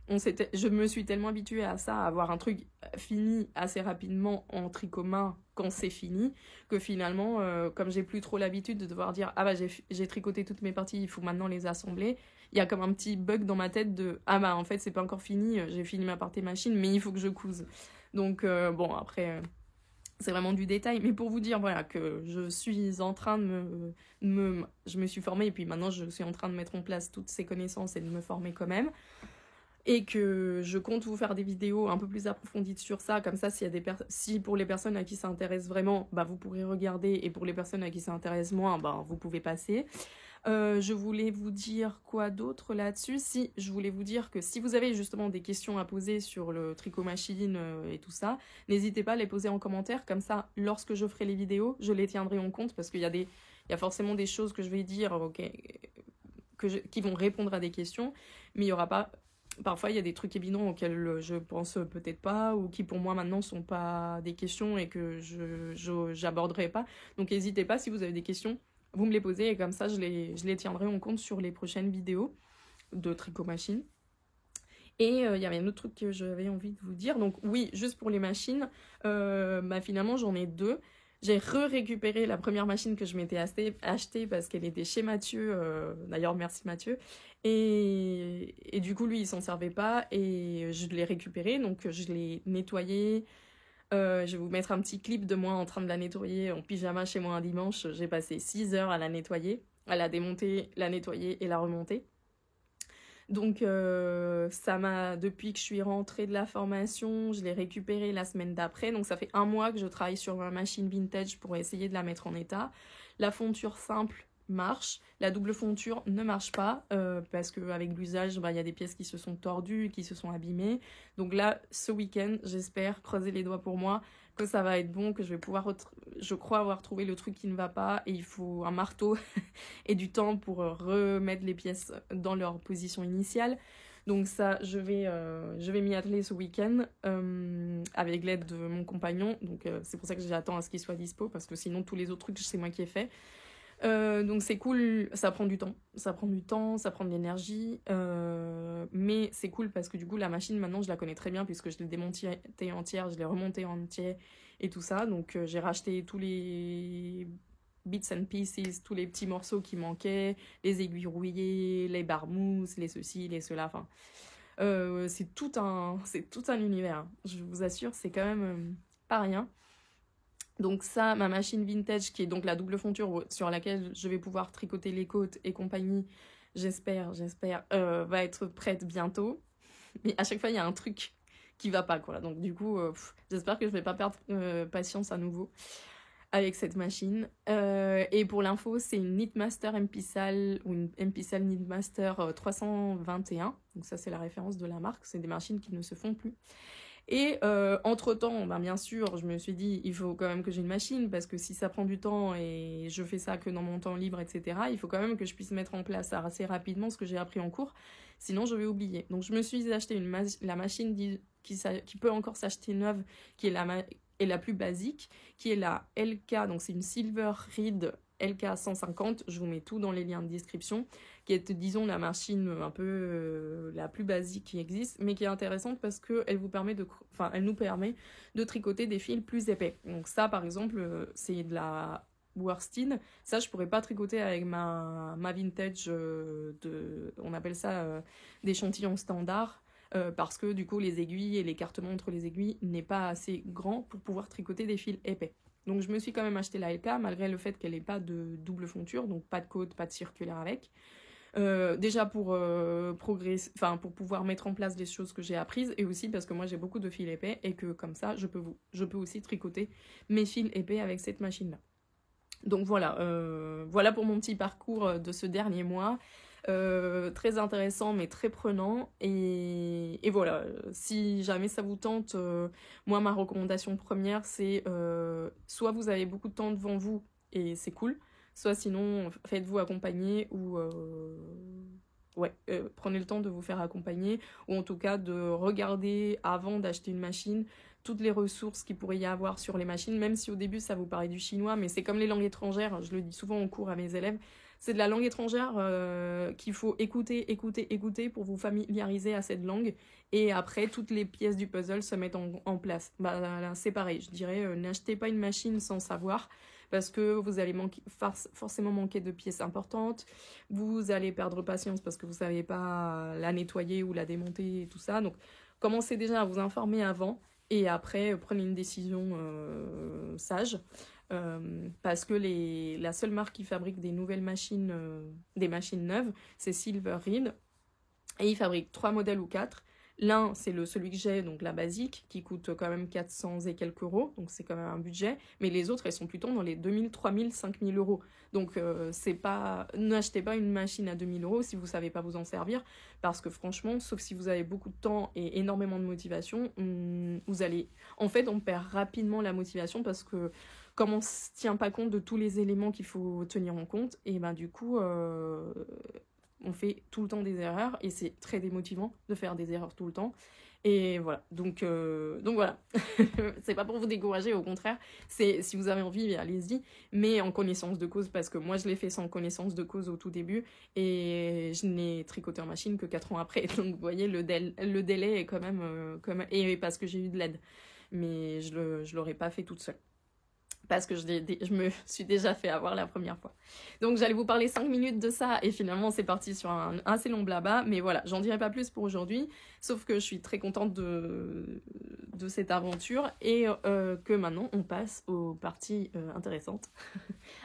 je me suis tellement habituée à ça, à avoir un truc fini assez rapidement en tricot main quand c'est fini, que finalement, comme j'ai plus trop l'habitude de devoir dire « Ah j'ai tricoté toutes mes parties, il faut maintenant les assembler », il y a comme un petit bug dans ma tête de « Ah en fait, c'est pas encore fini, j'ai fini ma partie machine, mais il faut que je couse ». Donc bon, après... c'est vraiment du détail, mais pour vous dire voilà que je suis en train je me suis formée et puis maintenant je suis en train de mettre en place toutes ces connaissances et de me former quand même. et que je compte vous faire des vidéos un peu plus approfondies sur ça, comme ça si pour les personnes à qui ça intéresse vraiment, bah vous pourrez regarder, et pour les personnes à qui ça intéresse moins, bah vous pouvez passer. Je voulais vous dire quoi d'autre là-dessus? Si, je voulais vous dire que si vous avez justement des questions à poser sur le tricot machine et tout ça, n'hésitez pas à les poser en commentaire, comme ça, lorsque je ferai les vidéos, je les tiendrai en compte, parce qu'il y a forcément des choses que je vais dire, qui vont répondre à des questions, mais il y aura pas... Parfois, il y a des trucs évidents auxquels je pense peut-être pas, ou qui pour moi maintenant sont pas des questions et que j'aborderai pas. Donc n'hésitez pas, si vous avez des questions, vous me les posez, et comme ça je les tiendrai en compte sur les prochaines vidéos de tricot machine. Et il y avait un autre truc que j'avais envie de vous dire. Donc oui, juste pour les machines, bah, finalement j'en ai deux. J'ai récupéré la première machine que je m'étais achetée parce qu'elle était chez Mathieu. D'ailleurs, merci Mathieu. Et du coup, lui, il s'en servait pas. Et je l'ai récupérée. Donc, je l'ai nettoyée. Je vais vous mettre un petit clip de moi en train de la nettoyer en pyjama chez moi un dimanche. J'ai passé 6 heures à la nettoyer, à la démonter, la nettoyer et la remonter. Donc depuis que je suis rentrée de la formation, je l'ai récupérée la semaine d'après. Donc ça fait 1 mois que je travaille sur ma machine vintage pour essayer de la mettre en état. La fonture simple marche, la double fonture ne marche pas parce qu'avec l'usage, bah, y a des pièces qui se sont tordues, qui se sont abîmées. Donc là, ce week-end, j'espère, croiser les doigts pour moi, que ça va être bon, que je vais pouvoir, je crois avoir trouvé le truc qui ne va pas, et il faut un marteau et du temps pour remettre les pièces dans leur position initiale. Donc ça, je vais m'y atteler ce week-end avec l'aide de mon compagnon. Donc c'est pour ça que j'attends à ce qu'il soit dispo, parce que sinon tous les autres trucs, c'est moi qui ai fait. Donc c'est cool, ça prend du temps, ça prend de l'énergie, mais c'est cool parce que du coup la machine maintenant je la connais très bien, puisque je l'ai démontée entière, je l'ai remontée entière et tout ça. Donc j'ai racheté tous les bits and pieces, tous les petits morceaux qui manquaient, les aiguilles rouillées, les barres mousses, les ceci, les cela, enfin c'est tout un univers, je vous assure, c'est quand même pas rien. Donc ça, ma machine vintage, qui est donc la double fonture sur laquelle je vais pouvoir tricoter les côtes et compagnie, j'espère, va être prête bientôt. Mais à chaque fois, il y a un truc qui va pas, quoi. Donc du coup, j'espère que je vais pas perdre patience à nouveau avec cette machine. Et pour l'info, c'est une Knitmaster MPSAL, ou une MPSAL Knitmaster 321. Donc ça, c'est la référence de la marque. C'est des machines qui ne se font plus. Et entre-temps, ben bien sûr, je me suis dit, il faut quand même que j'ai une machine, parce que si ça prend du temps et je fais ça que dans mon temps libre, etc., il faut quand même que je puisse mettre en place assez rapidement ce que j'ai appris en cours, sinon je vais oublier. Donc je me suis acheté la machine qui peut encore s'acheter neuve, qui est la plus basique, qui est la LK, donc c'est une Silver Reed LK 150, je vous mets tout dans les liens de description, qui est, disons, la machine un peu la plus basique qui existe, mais qui est intéressante parce qu'elle elle nous permet de tricoter des fils plus épais. Donc ça, par exemple, c'est de la worsted. Ça, je pourrais pas tricoter avec ma vintage, on appelle ça d'échantillon standard, parce que du coup, les aiguilles et l'écartement entre les aiguilles n'est pas assez grand pour pouvoir tricoter des fils épais. Donc je me suis quand même acheté la LK, malgré le fait qu'elle n'ait pas de double fonture, donc pas de côte, pas de circulaire avec. Déjà pour progresser, enfin pour pouvoir mettre en place des choses que j'ai apprises, et aussi parce que moi j'ai beaucoup de fils épais, et que comme ça je peux aussi tricoter mes fils épais avec cette machine là. Donc voilà, voilà pour mon petit parcours de ce dernier mois. Très intéressant mais très prenant, et voilà, si jamais ça vous tente, moi ma recommandation première c'est soit vous avez beaucoup de temps devant vous et c'est cool, soit sinon faites-vous accompagner, ou prenez le temps de vous faire accompagner, ou en tout cas de regarder avant d'acheter une machine toutes les ressources qu'il pourrait y avoir sur les machines, même si au début ça vous paraît du chinois, mais c'est comme les langues étrangères, je le dis souvent en cours à mes élèves, c'est de la langue étrangère qu'il faut écouter pour vous familiariser à cette langue, et après toutes les pièces du puzzle se mettent en place. Bah là, c'est pareil, je dirais, n'achetez pas une machine sans savoir, parce que vous allez forcément manquer de pièces importantes, vous allez perdre patience parce que vous savez pas la nettoyer ou la démonter et tout ça. Donc commencez déjà à vous informer avant, et après prenez une décision sage. Parce que la seule marque qui fabrique des nouvelles machines, des machines neuves, c'est Silver Reed, et ils fabriquent 3 modèles ou 4. L'un, c'est celui que j'ai, donc la basique, qui coûte quand même 400 et quelques euros, donc c'est quand même un budget. Mais les autres, elles sont plutôt dans les 2000, 3000, 5000 euros. Donc c'est pas... N'achetez pas une machine à 2000 euros si vous savez pas vous en servir, parce que franchement, sauf si vous avez beaucoup de temps et énormément de motivation, vous allez... En fait, on perd rapidement la motivation parce que comme on ne tient pas compte de tous les éléments qu'il faut tenir en compte, et ben du coup, on fait tout le temps des erreurs et c'est très démotivant de faire des erreurs tout le temps. Et voilà, donc voilà, c'est pas pour vous décourager, au contraire, c'est si vous avez envie, allez-y, mais en connaissance de cause, parce que moi je l'ai fait sans connaissance de cause au tout début, et je n'ai tricoté en machine que 4 ans après, donc vous voyez, le délai est quand même, et parce que j'ai eu de l'aide, mais je l'aurais pas fait toute seule. Parce que je me suis déjà fait avoir la première fois. Donc j'allais vous parler 5 minutes de ça et finalement c'est parti sur un assez long blabla. Mais voilà, j'en dirai pas plus pour aujourd'hui. Sauf que je suis très contente de cette aventure et que maintenant on passe aux parties intéressantes.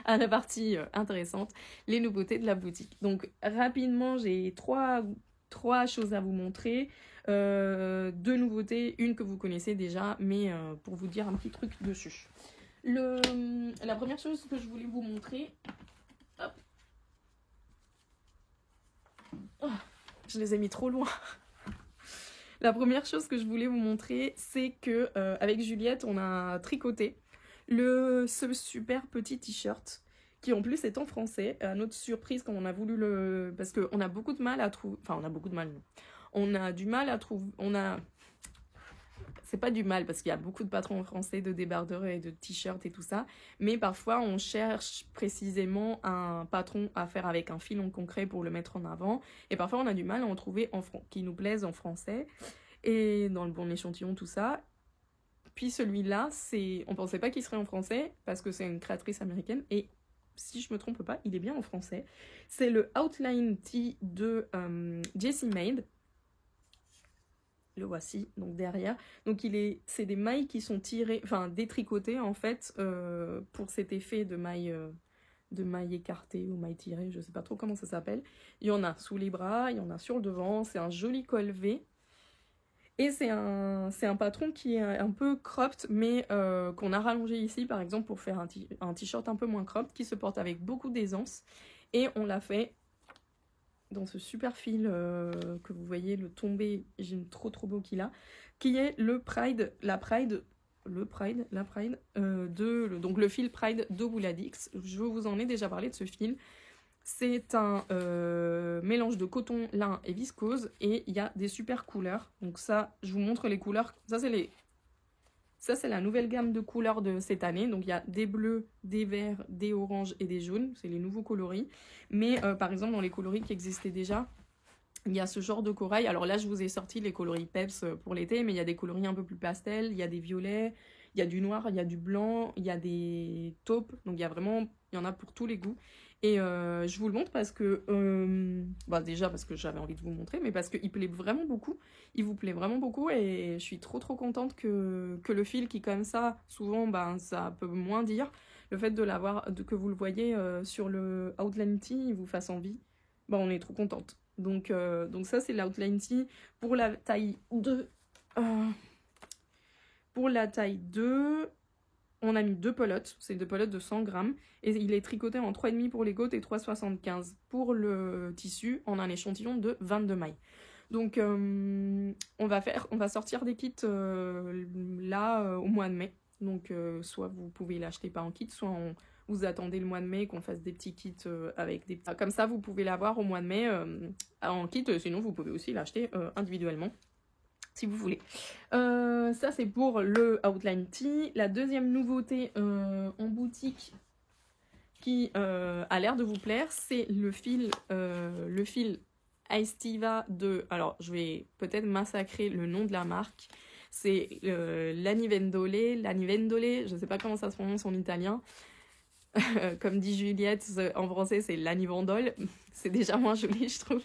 À la partie intéressante, les nouveautés de la boutique. Donc rapidement, j'ai trois choses à vous montrer. 2 nouveautés, une que vous connaissez déjà, mais pour vous dire un petit truc dessus. La première chose que je voulais vous montrer, hop. Oh, je les ai mis trop loin. La première chose que je voulais vous montrer, c'est que avec Juliette, on a tricoté ce super petit t-shirt qui en plus est en français. À notre surprise, quand on a voulu parce qu'on a beaucoup de mal à trouver. Enfin, on a beaucoup de mal. Non. On a du mal à trouver. C'est pas du mal parce qu'il y a beaucoup de patrons en français de débardeurs et de t-shirts et tout ça, mais parfois on cherche précisément un patron à faire avec un fil en concret pour le mettre en avant, et parfois on a du mal à en trouver qui nous plaisent en français et dans le bon échantillon, tout ça. Puis celui-là, on pensait pas qu'il serait en français parce que c'est une créatrice américaine, et si je me trompe pas, il est bien en français. C'est le Outline Tee de Jessie Maid. Le voici, donc derrière. Donc c'est des mailles qui sont tirées, enfin détricotées en fait, pour cet effet de maille écartée ou maille tirée, je sais pas trop comment ça s'appelle. Il y en a sous les bras, il y en a sur le devant, c'est un joli col V. Et c'est un patron qui est un peu cropped, mais qu'on a rallongé ici, par exemple, pour faire un t-shirt un peu moins cropped, qui se porte avec beaucoup d'aisance. Et on l'a fait dans ce super fil que vous voyez, le tombé, j'aime trop beau qu'il a, qui est donc le fil Pride de Wooladix. Je vous en ai déjà parlé de ce fil. C'est un mélange de coton, lin et viscose, et il y a des super couleurs. Donc ça, je vous montre les couleurs. Ça, c'est la nouvelle gamme de couleurs de cette année. Donc, il y a des bleus, des verts, des oranges et des jaunes. C'est les nouveaux coloris. Mais, par exemple, dans les coloris qui existaient déjà, il y a ce genre de corail. Alors là, je vous ai sorti les coloris peps pour l'été, mais il y a des coloris un peu plus pastel. Il y a des violets, il y a du noir, il y a du blanc, il y a des taupes. Donc, il y en a pour tous les goûts. Et je vous le montre parce que, déjà parce que j'avais envie de vous montrer, mais parce qu'il plaît vraiment beaucoup. Il vous plaît vraiment beaucoup et je suis trop contente que le fil qui comme ça, souvent, ça peut moins dire. Le fait de l'avoir, que vous le voyez sur le Outline Tee, il vous fasse envie, on est trop contente. Donc ça, c'est l'Outline Tee pour la taille 2. Pour la taille 2... On a mis 2 pelotes, c'est 2 pelotes de 100 grammes, et il est tricoté en 3,5 pour les côtes et 3,75 pour le tissu, en un échantillon de 22 mailles. Donc on va sortir des kits au mois de mai. Donc soit vous pouvez l'acheter pas en kit, soit vous attendez le mois de mai qu'on fasse des petits kits avec des petits... Comme ça, vous pouvez l'avoir au mois de mai en kit, sinon vous pouvez aussi l'acheter individuellement. Si vous voulez. Ça, c'est pour le Outline Tee. La deuxième nouveauté en boutique qui a l'air de vous plaire, c'est le fil Aestiva de... Alors, je vais peut-être massacrer le nom de la marque. C'est Lanivendole, je ne sais pas comment ça se prononce en italien. Comme dit Juliette, en français c'est Lanivendole, c'est déjà moins joli je trouve.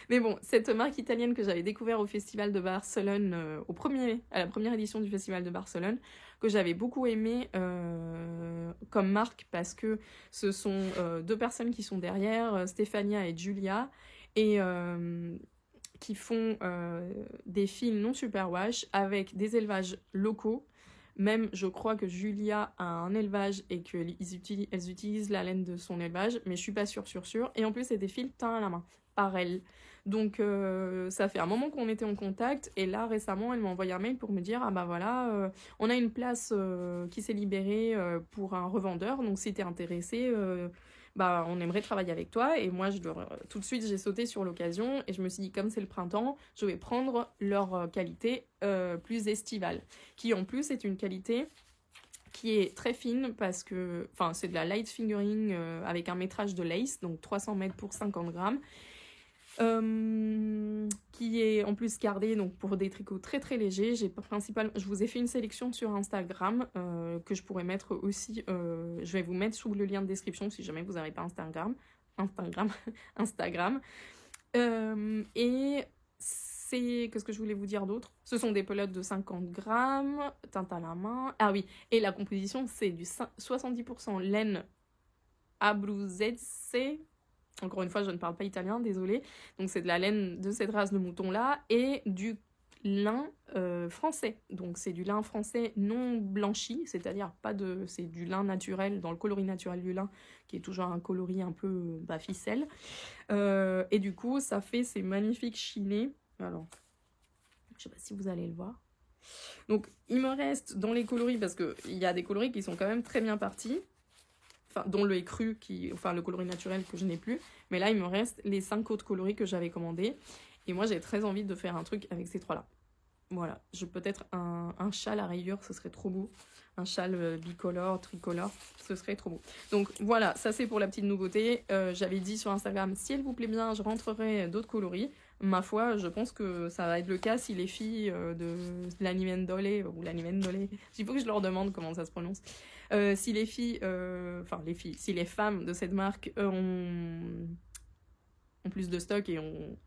Mais bon, cette marque italienne que j'avais découvert au Festival de Barcelone, à la première édition du Festival de Barcelone, que j'avais beaucoup aimé comme marque parce que ce sont 2 personnes qui sont derrière, Stéphania et Julia, et qui font des fils non superwash avec des élevages locaux. Même, je crois que Julia a un élevage et qu'elles utilisent la laine de son élevage, mais je suis pas sûre. Et en plus, c'est des fils teints à la main, par elle. Donc, ça fait un moment qu'on était en contact. Et là, récemment, elle m'a envoyé un mail pour me dire, ah bah voilà, on a une place qui s'est libérée pour un revendeur. Donc, si t'es intéressé, bah, on aimerait travailler avec toi. Et moi, tout de suite, j'ai sauté sur l'occasion. Et je me suis dit, comme c'est le printemps, je vais prendre leur qualité plus estivale. Qui, en plus, est une qualité qui est très fine parce que, enfin, c'est de la light fingering avec un métrage de lace, donc 300 mètres pour 50 grammes. Qui est en plus gardé donc pour des tricots très très légers. Je vous ai fait une sélection sur Instagram que je pourrais mettre aussi. Je vais vous mettre sous le lien de description si jamais vous n'avez pas Instagram. Et qu'est-ce que je voulais vous dire d'autre? Ce sont des pelotes de 50 grammes, teinte à la main. Ah oui, et la composition c'est du 70% laine Abruzzese. Encore une fois, je ne parle pas italien, désolée. Donc c'est de la laine de cette race de mouton-là et du lin français. Donc c'est du lin français non blanchi, c'est-à-dire c'est du lin naturel, dans le coloris naturel du lin, qui est toujours un coloris un peu ficelle. Et du coup, ça fait ces magnifiques chinés. Alors, je sais pas si vous allez le voir. Donc il me reste dans les coloris, parce qu'il y a des coloris qui sont quand même très bien partis. Enfin, dont le écru, le coloris naturel que je n'ai plus. Mais là, il me reste les 5 autres coloris que j'avais commandés. Et moi, j'ai très envie de faire un truc avec ces 3-là. Voilà. Peut-être un châle à rayures, ce serait trop beau. Un châle bicolore, tricolore, ce serait trop beau. Donc voilà, ça c'est pour la petite nouveauté. J'avais dit sur Instagram, si elle vous plaît bien, je rentrerai d'autres coloris. Ma foi, je pense que ça va être le cas si les filles de l'Animendole, il faut que je leur demande comment ça se prononce. Si les filles, si les femmes de cette marque ont plus de stock et ont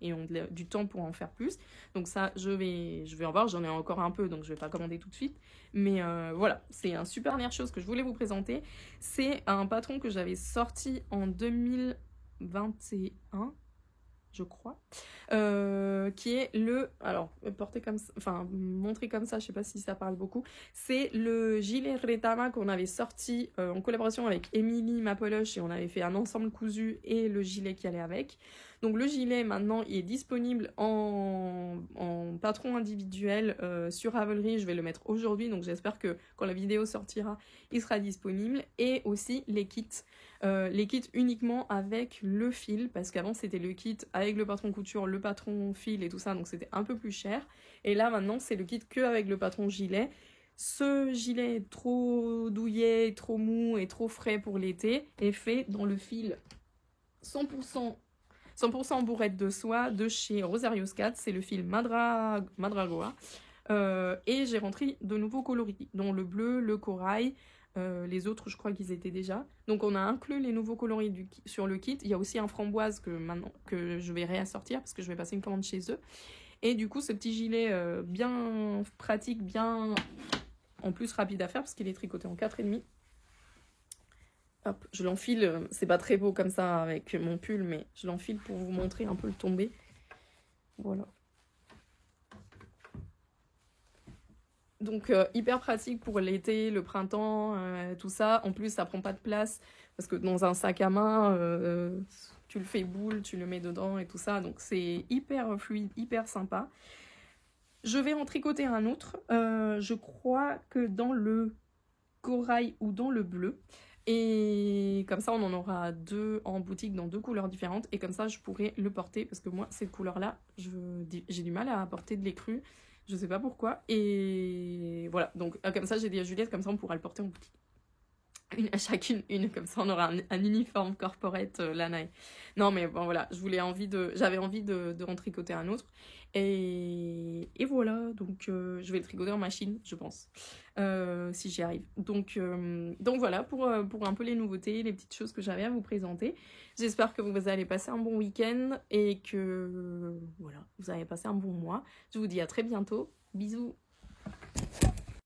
du temps pour en faire plus. Donc ça, je vais en voir, j'en ai encore un peu, donc je vais pas commander tout de suite. Mais voilà, c'est une super dernière chose que je voulais vous présenter. C'est un patron que j'avais sorti en 2021, je crois, qui est montré comme ça, je sais pas si ça parle beaucoup, c'est le gilet Retama qu'on avait sorti en collaboration avec Émilie Mapoloche et on avait fait un ensemble cousu et le gilet qui allait avec. Donc le gilet maintenant il est disponible en patron individuel sur Ravelry, je vais le mettre aujourd'hui, donc j'espère que quand la vidéo sortira il sera disponible, et aussi les kits uniquement avec le fil, parce qu'avant c'était le kit avec le patron couture, le patron fil et tout ça, donc c'était un peu plus cher, et là maintenant c'est le kit que avec le patron gilet. Ce gilet est trop douillet, trop mou et trop frais pour l'été, est fait dans le fil 100% bourrette de soie de chez Rosario Scats, c'est le fil Madragoa, et j'ai rentré de nouveaux coloris, dont le bleu, le corail. Les autres, je crois qu'ils étaient déjà. Donc on a inclus les nouveaux coloris sur le kit. Il y a aussi un framboise que je vais réassortir parce que je vais passer une commande chez eux. Et du coup, ce petit gilet bien pratique, bien en plus rapide à faire parce qu'il est tricoté en 4,5. Hop, je l'enfile. C'est pas très beau comme ça avec mon pull, mais je l'enfile pour vous montrer un peu le tombé. Voilà. Donc hyper pratique pour l'été, le printemps, tout ça. En plus, ça prend pas de place parce que dans un sac à main, tu le fais boule, tu le mets dedans et tout ça. Donc c'est hyper fluide, hyper sympa. Je vais en tricoter un autre. Je crois que dans le corail ou dans le bleu. Et comme ça, on en aura 2 en boutique dans 2 couleurs différentes. Et comme ça, je pourrai le porter parce que moi, cette couleur-là, j'ai du mal à porter de l'écru. Je sais pas pourquoi. Et voilà. Donc, comme ça, j'ai dit à Juliette, comme ça, on pourra le porter en boutique. Chacune une, comme ça, on aura un uniforme corporate Lanaï. Non, mais bon, voilà. J'avais envie de en tricoter un autre. Et voilà. Donc, je vais le tricoter en machine, je pense. Si j'y arrive. Donc voilà pour un peu les nouveautés, les petites choses que j'avais à vous présenter. J'espère que vous allez passer un bon week-end et que voilà, vous allez passer un bon mois. Je vous dis à très bientôt. Bisous.